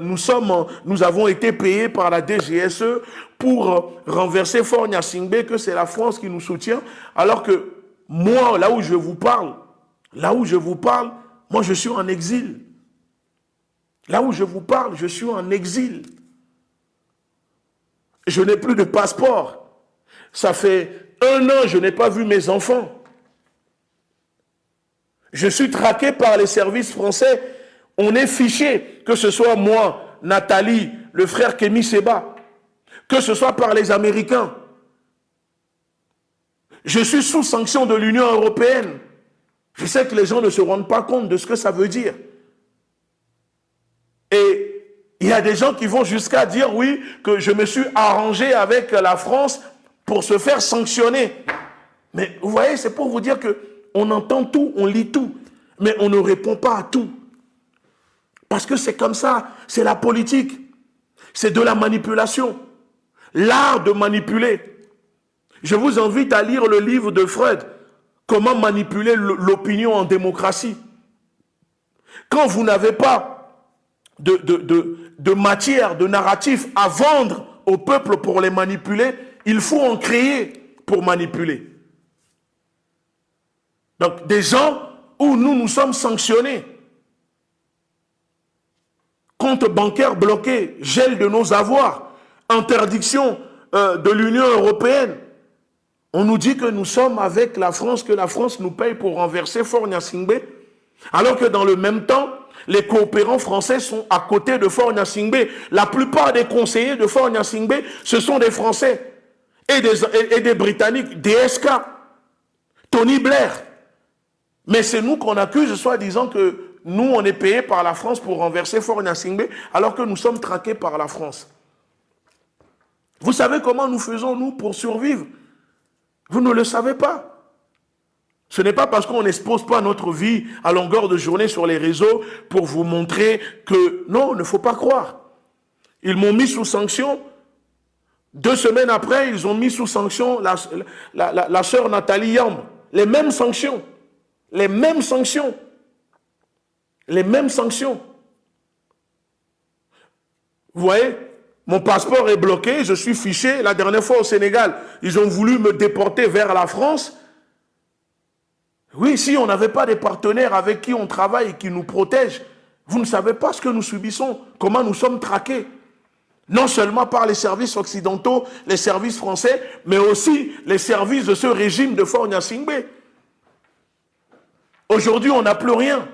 nous avons été payés par la DGSE pour renverser Faure Gnassingbé, que c'est la France qui nous soutient, alors que moi, là où je vous parle, moi je suis en exil. Là où je vous parle, je suis en exil. Je n'ai plus de passeport. Ça fait 1 an, je n'ai pas vu mes enfants. Je suis traqué par les services français. On est fiché, que ce soit moi, Nathalie, le frère Kémy Seba, que ce soit par les Américains. Je suis sous sanction de l'Union européenne. Je sais que les gens ne se rendent pas compte de ce que ça veut dire. Et il y a des gens qui vont jusqu'à dire, oui, que je me suis arrangé avec la France pour se faire sanctionner. Mais vous voyez, c'est pour vous dire qu'on entend tout, on lit tout, mais on ne répond pas à tout. Parce que c'est comme ça, c'est la politique, c'est de la manipulation, l'art de manipuler. Je vous invite à lire le livre de Freud, Comment manipuler l'opinion en démocratie. Quand vous n'avez pas de matière, de narratif à vendre au peuple pour les manipuler, il faut en créer pour manipuler. Donc des gens où nous sommes sanctionnés. Compte bancaire bloqué, gel de nos avoirs, interdiction de l'Union européenne. On nous dit que nous sommes avec la France, que la France nous paye pour renverser Faure Gnassingbé, alors que dans le même temps, les coopérants français sont à côté de Faure Gnassingbé. La plupart des conseillers de Faure Gnassingbé, ce sont des Français et des Britanniques, des SK, Tony Blair. Mais c'est nous qu'on accuse, soi-disant que nous, on est payés par la France pour renverser Faure Gnassingbé, alors que nous sommes traqués par la France. Vous savez comment nous faisons, nous, pour survivre? Vous ne le savez pas. Ce n'est pas parce qu'on n'expose pas notre vie à longueur de journée sur les réseaux pour vous montrer que... Non, il ne faut pas croire. Ils m'ont mis sous sanction. 2 semaines après, ils ont mis sous sanction la sœur Nathalie Yamb. Les mêmes sanctions. Les mêmes sanctions. Les mêmes sanctions. Vous voyez? Mon passeport est bloqué, je suis fiché. La dernière fois au Sénégal, ils ont voulu me déporter vers la France. Oui, si on n'avait pas des partenaires avec qui on travaille et qui nous protègent, vous ne savez pas ce que nous subissons, comment nous sommes traqués. Non seulement par les services occidentaux, les services français, mais aussi les services de ce régime de Faure Gnassingbé. Aujourd'hui, on n'a plus rien.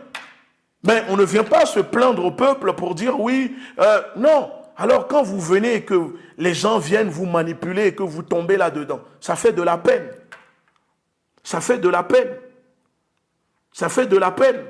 Mais on ne vient pas se plaindre au peuple pour dire oui, non. Alors quand vous venez et que les gens viennent vous manipuler et que vous tombez là-dedans, ça fait de la peine. Ça fait de la peine. Ça fait de la peine.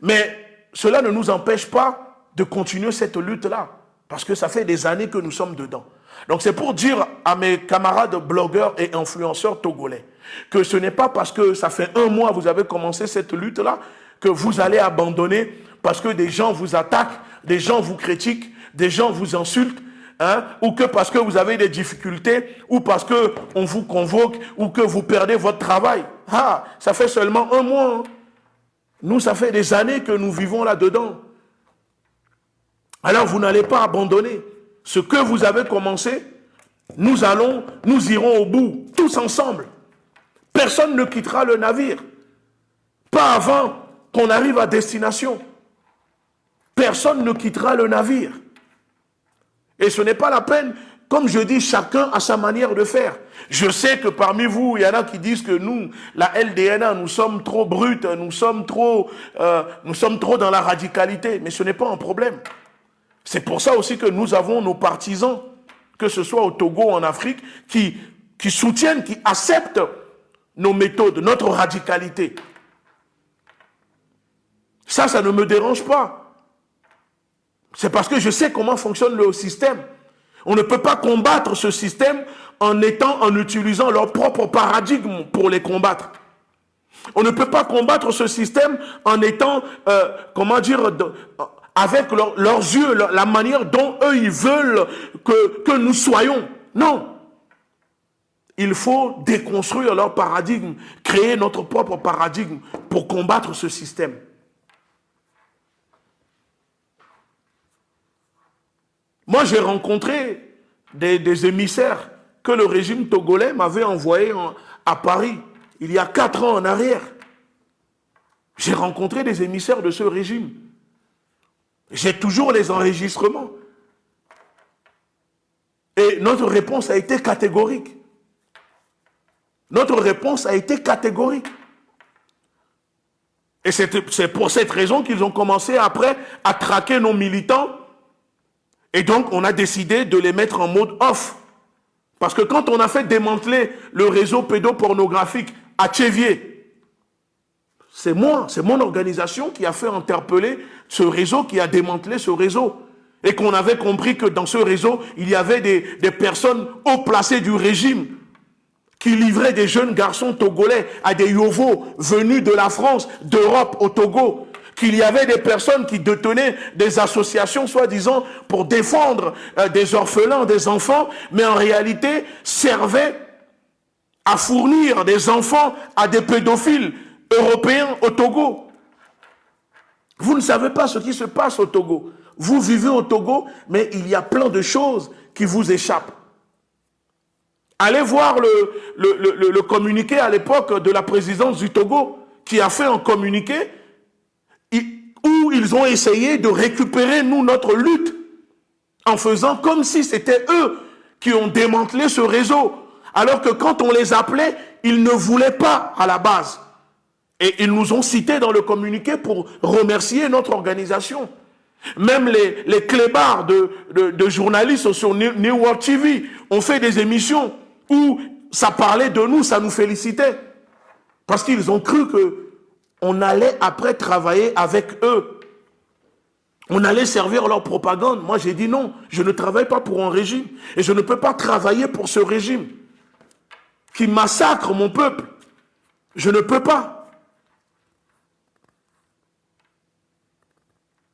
Mais cela ne nous empêche pas de continuer cette lutte-là. Parce que ça fait des années que nous sommes dedans. Donc c'est pour dire à mes camarades blogueurs et influenceurs togolais que ce n'est pas parce que ça fait 1 mois que vous avez commencé cette lutte-là que vous allez abandonner parce que des gens vous attaquent, des gens vous critiquent, des gens vous insultent, hein, ou que parce que vous avez des difficultés, ou parce qu'on vous convoque, ou que vous perdez votre travail. Ah, ça fait seulement 1 mois. Hein. Nous, ça fait des années que nous vivons là-dedans. Alors, vous n'allez pas abandonner. Ce que vous avez commencé, nous irons au bout, tous ensemble. Personne ne quittera le navire. Pas avant qu'on arrive à destination. Personne ne quittera le navire. Et ce n'est pas la peine, comme je dis, chacun a sa manière de faire. Je sais que parmi vous, il y en a qui disent que nous, la LDNA, nous sommes trop brutes, nous sommes trop dans la radicalité. Mais ce n'est pas un problème. C'est pour ça aussi que nous avons nos partisans, que ce soit au Togo ou en Afrique, qui soutiennent, qui acceptent nos méthodes, notre radicalité. Ça ne me dérange pas. C'est parce que je sais comment fonctionne le système. On ne peut pas combattre ce système en utilisant leur propre paradigme pour les combattre. On ne peut pas combattre ce système en étant, avec leurs yeux, la manière dont eux, ils veulent que nous soyons. Non. il faut déconstruire leur paradigme, créer notre propre paradigme pour combattre ce système. Moi, j'ai rencontré des émissaires que le régime togolais m'avait envoyés à Paris, il y a 4 ans en arrière. J'ai rencontré des émissaires de ce régime. J'ai toujours les enregistrements. Et notre réponse a été catégorique. Notre réponse a été catégorique. Et c'est pour cette raison qu'ils ont commencé après à traquer nos militants. Et donc, on a décidé de les mettre en mode off. Parce que quand on a fait démanteler le réseau pédopornographique à Tchévier, c'est moi, c'est mon organisation qui a fait interpeller ce réseau, qui a démantelé ce réseau. Et qu'on avait compris que dans ce réseau, il y avait des personnes haut placées du régime qui livraient des jeunes garçons togolais à des yovos venus de la France, d'Europe au Togo. Qu'il y avait des personnes qui détenaient des associations, soi-disant, pour défendre des orphelins, des enfants, mais en réalité servaient à fournir des enfants à des pédophiles européens au Togo. Vous ne savez pas ce qui se passe au Togo. Vous vivez au Togo, mais il y a plein de choses qui vous échappent. Allez voir le communiqué à l'époque de la présidence du Togo, qui a fait un communiqué où ils ont essayé de récupérer, nous, notre lutte, en faisant comme si c'était eux qui ont démantelé ce réseau. Alors que quand on les appelait, ils ne voulaient pas à la base. Et ils nous ont cités dans le communiqué pour remercier notre organisation. Même les clébards de journalistes sur New World TV ont fait des émissions où ça parlait de nous, ça nous félicitait. Parce qu'ils ont cru qu'on allait après travailler avec eux. On allait servir leur propagande. Moi, j'ai dit non, je ne travaille pas pour un régime. Et je ne peux pas travailler pour ce régime qui massacre mon peuple. Je ne peux pas.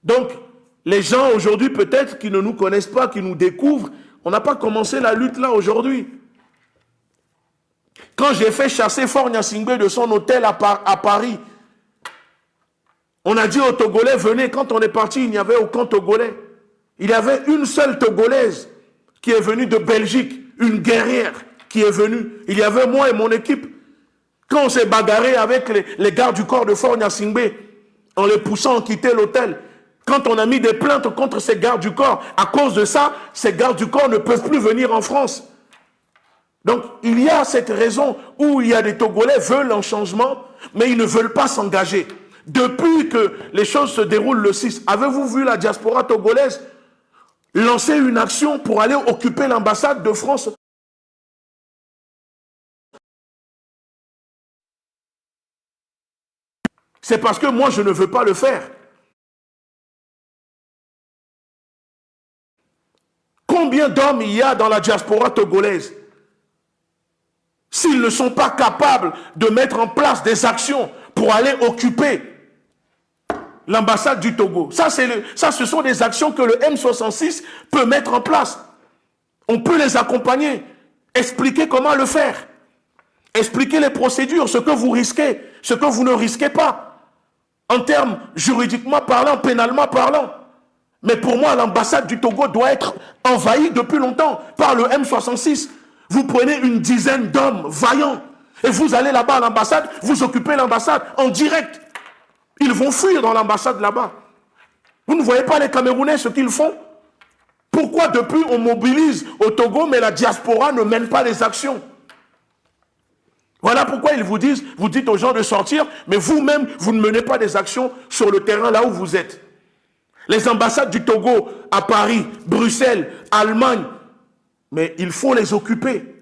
Donc, les gens aujourd'hui, peut-être, qui ne nous connaissent pas, qui nous découvrent, on n'a pas commencé la lutte là aujourd'hui. Quand j'ai fait chasser Faure Gnassingbé de son hôtel à Paris, on a dit aux Togolais, venez. Quand on est parti, il n'y avait aucun Togolais. Il y avait une seule Togolaise qui est venue de Belgique, une guerrière qui est venue. Il y avait moi et mon équipe. Quand on s'est bagarré avec les gardes du corps de Faure Gnassingbé, en les poussant à quitter l'hôtel, quand on a mis des plaintes contre ces gardes du corps, à cause de ça, ces gardes du corps ne peuvent plus venir en France. Donc, il y a cette raison où il y a des Togolais qui veulent un changement, mais ils ne veulent pas s'engager. Depuis que les choses se déroulent le 6, avez-vous vu la diaspora togolaise lancer une action pour aller occuper l'ambassade de France? C'est parce que moi, je ne veux pas le faire. Combien d'hommes il y a dans la diaspora togolaise? S'ils ne sont pas capables de mettre en place des actions pour aller occuper l'ambassade du Togo, ça, ce sont des actions que le M66 peut mettre en place. On peut les accompagner, expliquer comment le faire, expliquer les procédures, ce que vous risquez, ce que vous ne risquez pas, en termes juridiquement parlant, pénalement parlant. Mais pour moi, l'ambassade du Togo doit être envahie depuis longtemps par le M66. Vous prenez une dizaine d'hommes vaillants et vous allez là-bas à l'ambassade, vous occupez l'ambassade en direct. Ils vont fuir dans l'ambassade là-bas. Vous ne voyez pas les Camerounais ce qu'ils font? Pourquoi depuis on mobilise au Togo, mais la diaspora ne mène pas les actions? Voilà pourquoi ils vous disent, vous dites aux gens de sortir, mais vous-même, vous ne menez pas des actions sur le terrain là où vous êtes. Les ambassades du Togo à Paris, Bruxelles, Allemagne, mais il faut les occuper.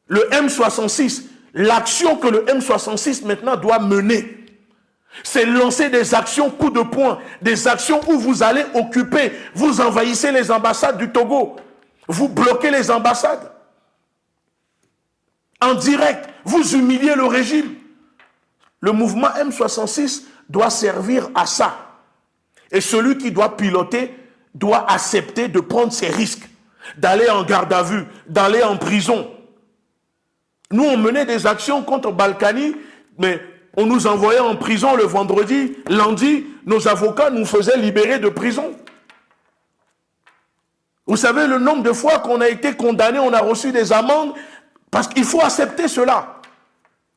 Le M66, l'action que le M66 maintenant doit mener, c'est lancer des actions coup de poing, des actions où vous allez occuper, vous envahissez les ambassades du Togo, vous bloquez les ambassades. En direct, vous humiliez le régime. Le mouvement M66 doit servir à ça. Et celui qui doit piloter doit accepter de prendre ses risques, d'aller en garde à vue, d'aller en prison. Nous, on menait des actions contre Balkany, mais on nous envoyait en prison le vendredi. Lundi, nos avocats nous faisaient libérer de prison. Vous savez le nombre de fois qu'on a été condamné, on a reçu des amendes, parce qu'il faut accepter cela.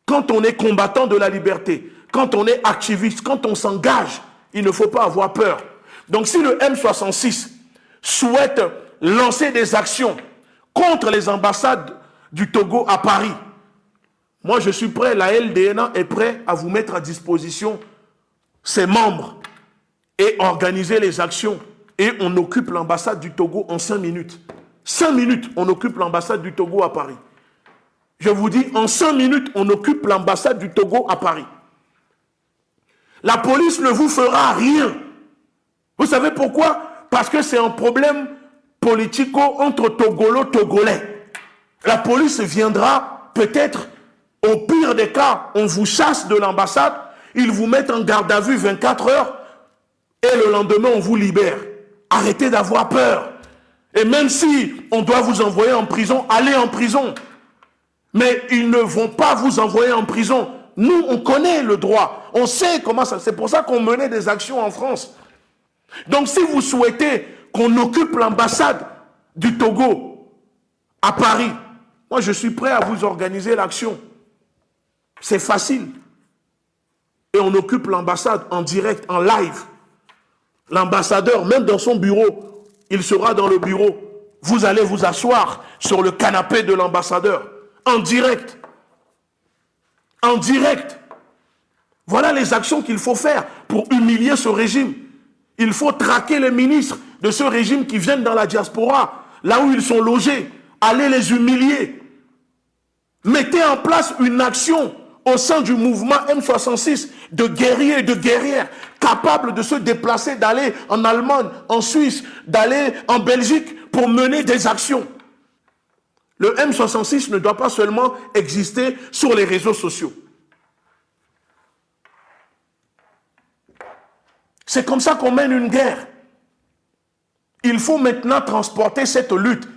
Quand on est combattant de la liberté, quand on est activiste, quand on s'engage, il ne faut pas avoir peur. Donc si le M66 souhaite lancer des actions contre les ambassades du Togo à Paris, moi je suis prêt, la LDNA est prêt à vous mettre à disposition ses membres et organiser les actions. Et on occupe l'ambassade du Togo en 5 minutes. 5 minutes, on occupe l'ambassade du Togo à Paris. Je vous dis, en 5 minutes, on occupe l'ambassade du Togo à Paris. La police ne vous fera rien. Vous savez pourquoi? Parce que c'est un problème politico entre Togolo-Togolais. La police viendra peut-être, au pire des cas, on vous chasse de l'ambassade, ils vous mettent en garde à vue 24 heures et le lendemain, on vous libère. Arrêtez d'avoir peur. Et même si on doit vous envoyer en prison, allez en prison. Mais ils ne vont pas vous envoyer en prison. Nous, on connaît le droit. On sait comment ça... C'est pour ça qu'on menait des actions en France. Donc, si vous souhaitez qu'on occupe l'ambassade du Togo à Paris, moi, je suis prêt à vous organiser l'action. C'est facile. Et on occupe l'ambassade en direct, en live. L'ambassadeur, même dans son bureau, il sera dans le bureau. Vous allez vous asseoir sur le canapé de l'ambassadeur. En direct. En direct. Voilà les actions qu'il faut faire pour humilier ce régime. Il faut traquer les ministres de ce régime qui viennent dans la diaspora, là où ils sont logés. Allez les humilier. Mettez en place une action au sein du mouvement M66 de guerriers et de guerrières capables de se déplacer, d'aller en Allemagne, en Suisse, d'aller en Belgique pour mener des actions. Le M66 ne doit pas seulement exister sur les réseaux sociaux. C'est comme ça qu'on mène une guerre. Il faut maintenant transporter cette lutte.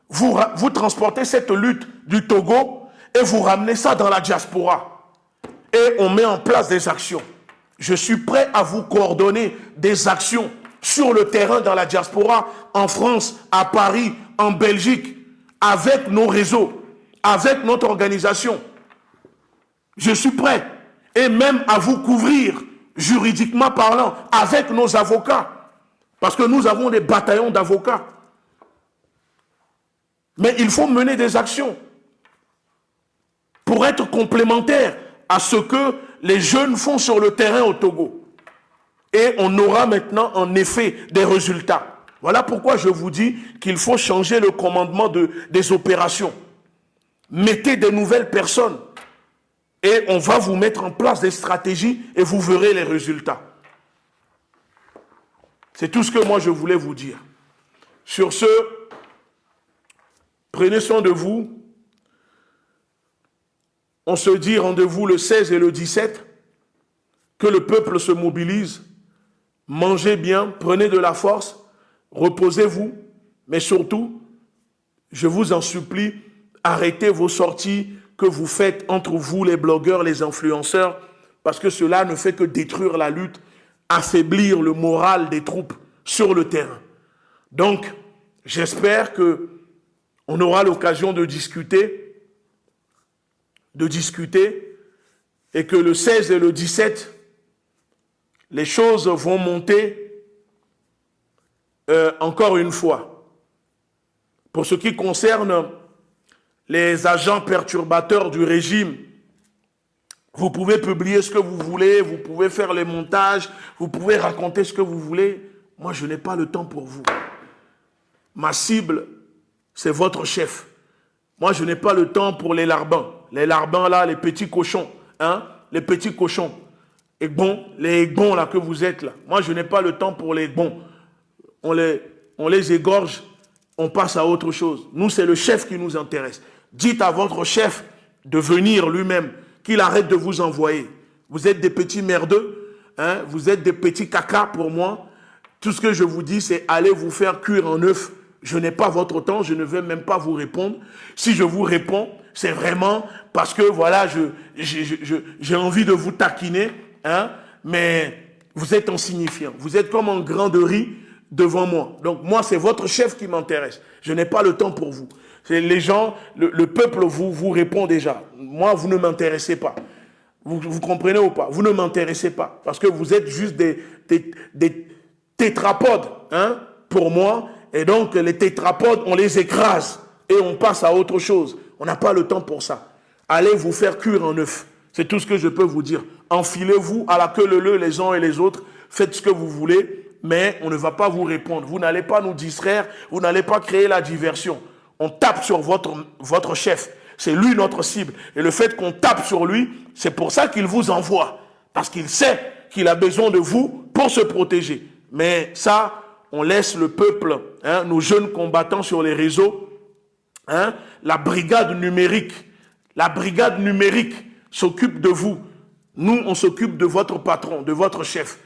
Vous transportez cette lutte du Togo et vous ramenez ça dans la diaspora. Et on met en place des actions. Je suis prêt à vous coordonner des actions sur le terrain dans la diaspora, en France, à Paris, en Belgique, avec nos réseaux, avec notre organisation. Je suis prêt. Et même à vous couvrir, juridiquement parlant, avec nos avocats. Parce que nous avons des bataillons d'avocats. Mais il faut mener des actions pour être complémentaires à ce que les jeunes font sur le terrain au Togo. Et on aura maintenant en effet des résultats. Voilà pourquoi je vous dis qu'il faut changer le commandement des opérations. Mettez des nouvelles personnes et on va vous mettre en place des stratégies et vous verrez les résultats. C'est tout ce que moi je voulais vous dire. Sur ce, prenez soin de vous. On se dit rendez-vous le 16 et le 17, que le peuple se mobilise, mangez bien, prenez de la force, reposez-vous, mais surtout, je vous en supplie, arrêtez vos sorties que vous faites entre vous, les blogueurs, les influenceurs, parce que cela ne fait que détruire la lutte, affaiblir le moral des troupes sur le terrain. Donc, j'espère qu'on aura l'occasion de discuter et que le 16 et le 17, les choses vont monter encore une fois. Pour ce qui concerne les agents perturbateurs du régime, vous pouvez publier ce que vous voulez, vous pouvez faire les montages, vous pouvez raconter ce que vous voulez. Moi, je n'ai pas le temps pour vous. Ma cible, c'est votre chef. Moi, je n'ai pas le temps pour les larbins. Les larbins, là, les petits cochons. Hein? Les petits cochons. Et bon, les bons, là, que vous êtes, là. Moi, je n'ai pas le temps pour les bons. On les égorge, on passe à autre chose. Nous, c'est le chef qui nous intéresse. Dites à votre chef de venir lui-même, qu'il arrête de vous envoyer. Vous êtes des petits merdeux, hein? Vous êtes des petits caca pour moi. Tout ce que je vous dis, c'est allez vous faire cuire en œuf. Je n'ai pas votre temps, je ne vais même pas vous répondre. Si je vous réponds, c'est vraiment parce que, voilà, j'ai envie de vous taquiner, hein, mais vous êtes insignifiant. Vous êtes comme un grain de riz devant moi. Donc, moi, c'est votre chef qui m'intéresse. Je n'ai pas le temps pour vous. Les gens, le peuple vous répond déjà. Moi, vous ne m'intéressez pas. Vous comprenez ou pas? Vous ne m'intéressez pas. Parce que vous êtes juste des tétrapodes, hein, pour moi. Et donc, les tétrapodes, on les écrase. Et on passe à autre chose. On n'a pas le temps pour ça. Allez vous faire cuire en œuf. C'est tout ce que je peux vous dire. Enfilez-vous à la queue leu les uns et les autres. Faites ce que vous voulez. Mais on ne va pas vous répondre. Vous n'allez pas nous distraire. Vous n'allez pas créer la diversion. On tape sur votre chef. C'est lui notre cible. Et le fait qu'on tape sur lui, c'est pour ça qu'il vous envoie. Parce qu'il sait qu'il a besoin de vous pour se protéger. Mais ça, on laisse le peuple, hein, nos jeunes combattants sur les réseaux, hein, la brigade numérique s'occupe de vous. Nous, on s'occupe de votre patron, de votre chef.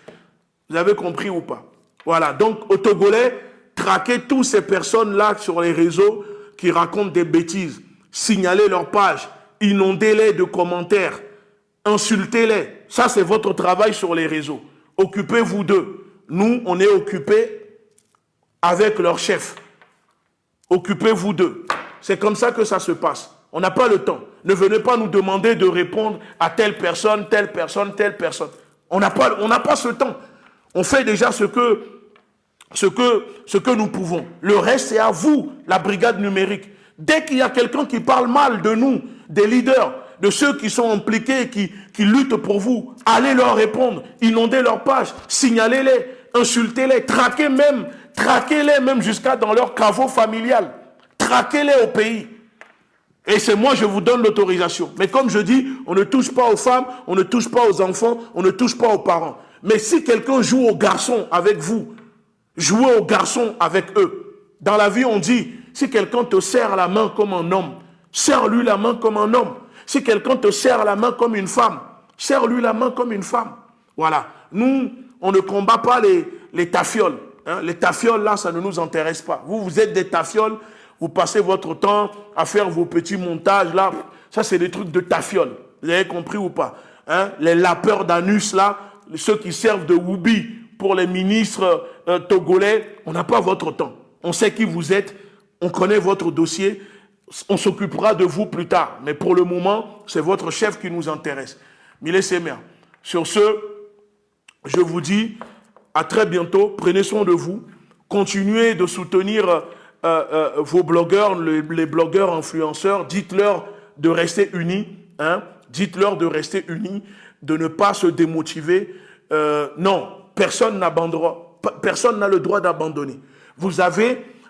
Vous avez compris ou pas? Voilà, donc au Togolais, traquez toutes ces personnes-là sur les réseaux qui racontent des bêtises. Signalez leur page, inondez-les de commentaires, insultez-les. Ça, c'est votre travail sur les réseaux. Occupez-vous d'eux. Nous, on est occupés avec leur chef. Occupez-vous d'eux. C'est comme ça que ça se passe. On n'a pas le temps. Ne venez pas nous demander de répondre à telle personne, telle personne, telle personne. On n'a pas ce temps. On fait déjà ce que nous pouvons. Le reste, c'est à vous, la brigade numérique. Dès qu'il y a quelqu'un qui parle mal de nous, des leaders, de ceux qui sont impliqués, qui luttent pour vous, allez leur répondre, inondez leur page, signalez-les, insultez-les, traquez-les même jusqu'à dans leur caveau familial. Traquez-les au pays. Et c'est moi, je vous donne l'autorisation. Mais comme je dis, on ne touche pas aux femmes, on ne touche pas aux enfants, on ne touche pas aux parents. Mais si quelqu'un joue aux garçons avec vous, jouez aux garçons avec eux. Dans la vie, on dit, si quelqu'un te serre la main comme un homme, serre-lui la main comme un homme. Si quelqu'un te serre la main comme une femme, serre-lui la main comme une femme. Voilà. Nous, on ne combat pas les tafioles. Hein. Les tafioles, là, ça ne nous intéresse pas. Vous êtes des tafioles, vous passez votre temps à faire vos petits montages, là. Ça, c'est des trucs de tafioles. Vous avez compris ou pas? Hein. Les lapeurs d'anus, là, ceux qui servent de woubi pour les ministres togolais, on n'a pas votre temps. On sait qui vous êtes, on connaît votre dossier, on s'occupera de vous plus tard. Mais pour le moment, c'est votre chef qui nous intéresse. Mille Semer. Sur ce, je vous dis à très bientôt. Prenez soin de vous. Continuez de soutenir vos blogueurs, les blogueurs influenceurs. Dites-leur de rester unis. Hein? Dites-leur de rester unis, de ne pas se démotiver. Non, personne n'a le droit d'abandonner.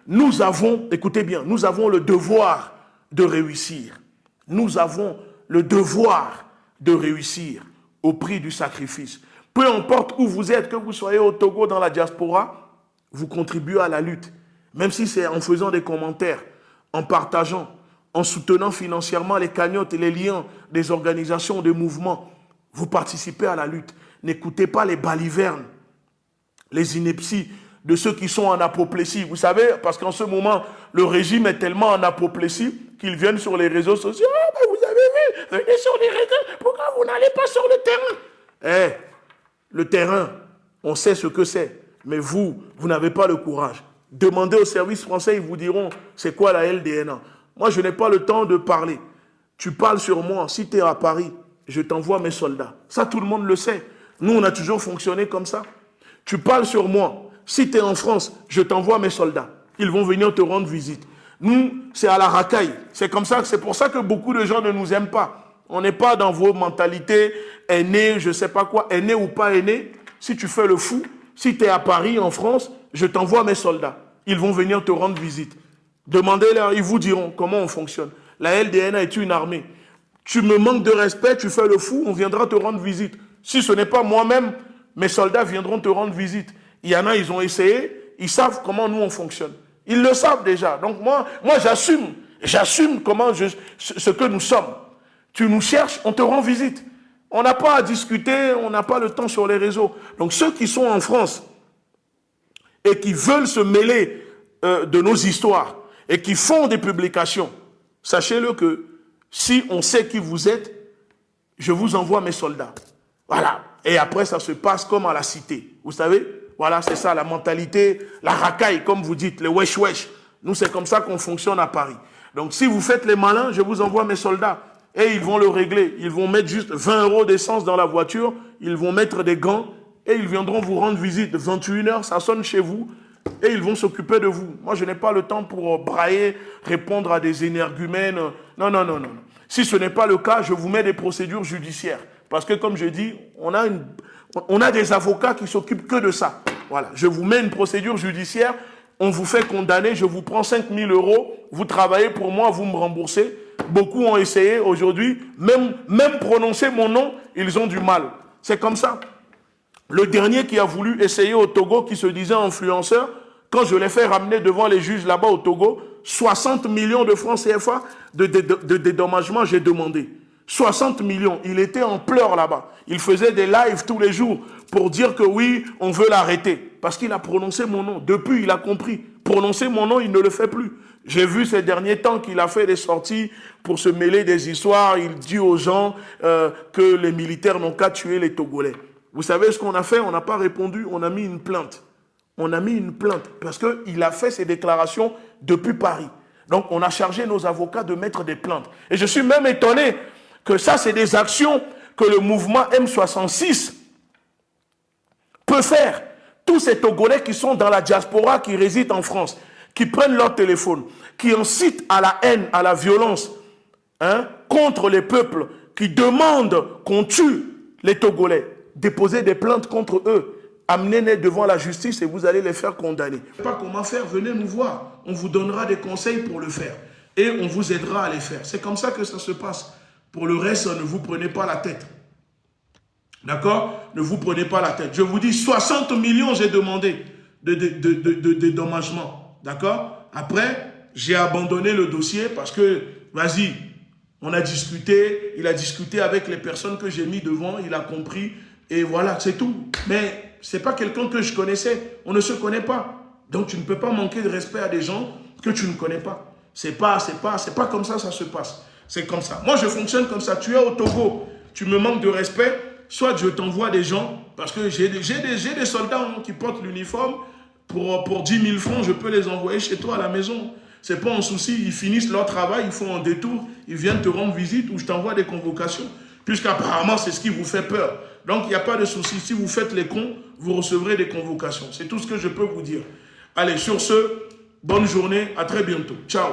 Nous avons, écoutez bien, nous avons le devoir de réussir. Nous avons le devoir de réussir au prix du sacrifice. Peu importe où vous êtes, que vous soyez au Togo, dans la diaspora, vous contribuez à la lutte. Même si c'est en faisant des commentaires, en partageant, en soutenant financièrement les cagnottes et les liens des organisations, des mouvements, vous participez à la lutte. N'écoutez pas les balivernes, les inepties de ceux qui sont en apoplexie. Vous savez, parce qu'en ce moment, le régime est tellement en apoplexie qu'ils viennent sur les réseaux sociaux. Ah, ben vous avez vu, venez sur les réseaux, pourquoi vous n'allez pas sur le terrain? Le terrain, on sait ce que c'est, mais vous n'avez pas le courage. Demandez aux services français, ils vous diront, c'est quoi la LDNA? Moi, je n'ai pas le temps de parler. Tu parles sur moi, si tu es à Paris, je t'envoie mes soldats. Ça, tout le monde le sait. Nous, on a toujours fonctionné comme ça. Tu parles sur moi. Si tu es en France, je t'envoie mes soldats. Ils vont venir te rendre visite. Nous, c'est à la racaille. C'est comme ça, c'est pour ça que beaucoup de gens ne nous aiment pas. On n'est pas dans vos mentalités, aînés, je ne sais pas quoi, aînés ou pas aînés. Si tu fais le fou, si tu es à Paris, en France, je t'envoie mes soldats. Ils vont venir te rendre visite. Demandez-leur, ils vous diront comment on fonctionne. La LDNA est une armée. Tu me manques de respect, tu fais le fou, on viendra te rendre visite. Si ce n'est pas moi-même, mes soldats viendront te rendre visite. Il y en a, ils ont essayé, ils savent comment nous on fonctionne. Ils le savent déjà. Donc moi j'assume comment ce que nous sommes. Tu nous cherches, on te rend visite. On n'a pas à discuter, on n'a pas le temps sur les réseaux. Donc ceux qui sont en France et qui veulent se mêler de nos histoires et qui font des publications, sachez-le que Si on sait qui vous êtes, je vous envoie mes soldats. Voilà. Et après, ça se passe comme à la cité. Vous savez, voilà, c'est ça, la mentalité, la racaille, comme vous dites, le wesh-wesh. Nous, c'est comme ça qu'on fonctionne à Paris. Donc, si vous faites les malins, je vous envoie mes soldats. Et ils vont le régler. Ils vont mettre juste 20 € d'essence dans la voiture. Ils vont mettre des gants. Et ils viendront vous rendre visite. 21 h, ça sonne chez vous. Et ils vont s'occuper de vous. Moi, je n'ai pas le temps pour brailler, répondre à des énergumènes. Non, non, non, non. Si ce n'est pas le cas, je vous mets des procédures judiciaires. Parce que, comme je dis, on a des avocats qui s'occupent que de ça. Voilà. Je vous mets une procédure judiciaire. On vous fait condamner. Je vous prends 5 000 €. Vous travaillez pour moi, vous me remboursez. Beaucoup ont essayé aujourd'hui. Même prononcer mon nom, ils ont du mal. C'est comme ça. Le dernier qui a voulu essayer au Togo, qui se disait influenceur, quand je l'ai fait ramener devant les juges là-bas au Togo, 60 millions de francs CFA de dédommagement, j'ai demandé. 60 millions. Il était en pleurs là-bas. Il faisait des lives tous les jours pour dire que oui, on veut l'arrêter. Parce qu'il a prononcé mon nom. Depuis, il a compris. Prononcer mon nom, il ne le fait plus. J'ai vu ces derniers temps qu'il a fait des sorties pour se mêler des histoires. Il dit aux gens que les militaires n'ont qu'à tuer les Togolais. Vous savez ce qu'on a fait? On n'a pas répondu, on a mis une plainte. On a mis une plainte parce qu'il a fait ses déclarations depuis Paris. Donc, on a chargé nos avocats de mettre des plaintes. Et je suis même étonné que ça, c'est des actions que le mouvement M66 peut faire. Tous ces Togolais qui sont dans la diaspora, qui résident en France, qui prennent leur téléphone, qui incitent à la haine, à la violence, contre les peuples, qui demandent qu'on tue les Togolais. Déposez des plaintes contre eux. Amenez-les devant la justice et vous allez les faire condamner. Je ne sais pas comment faire, venez nous voir. On vous donnera des conseils pour le faire. Et on vous aidera à les faire. C'est comme ça que ça se passe. Pour le reste, ne vous prenez pas la tête. D'accord? Ne vous prenez pas la tête. Je vous dis, 60 millions j'ai demandé de dédommagement. D'accord? Après, j'ai abandonné le dossier parce que, vas-y, on a discuté. Il a discuté avec les personnes que j'ai mis devant. Il a compris. Et voilà, c'est tout. Mais ce n'est pas quelqu'un que je connaissais. On ne se connaît pas. Donc, tu ne peux pas manquer de respect à des gens que tu ne connais pas. C'est pas comme ça se passe. C'est comme ça. Moi, je fonctionne comme ça. Tu es au Togo, tu me manques de respect. Soit je t'envoie des gens, parce que j'ai des soldats qui portent l'uniforme. Pour 10 000 francs, je peux les envoyer chez toi à la maison. Ce n'est pas un souci. Ils finissent leur travail, ils font un détour, ils viennent te rendre visite ou je t'envoie des convocations. Puisqu'apparemment, c'est ce qui vous fait peur. Donc, il n'y a pas de souci. Si vous faites les cons, vous recevrez des convocations. C'est tout ce que je peux vous dire. Allez, sur ce, bonne journée. À très bientôt. Ciao.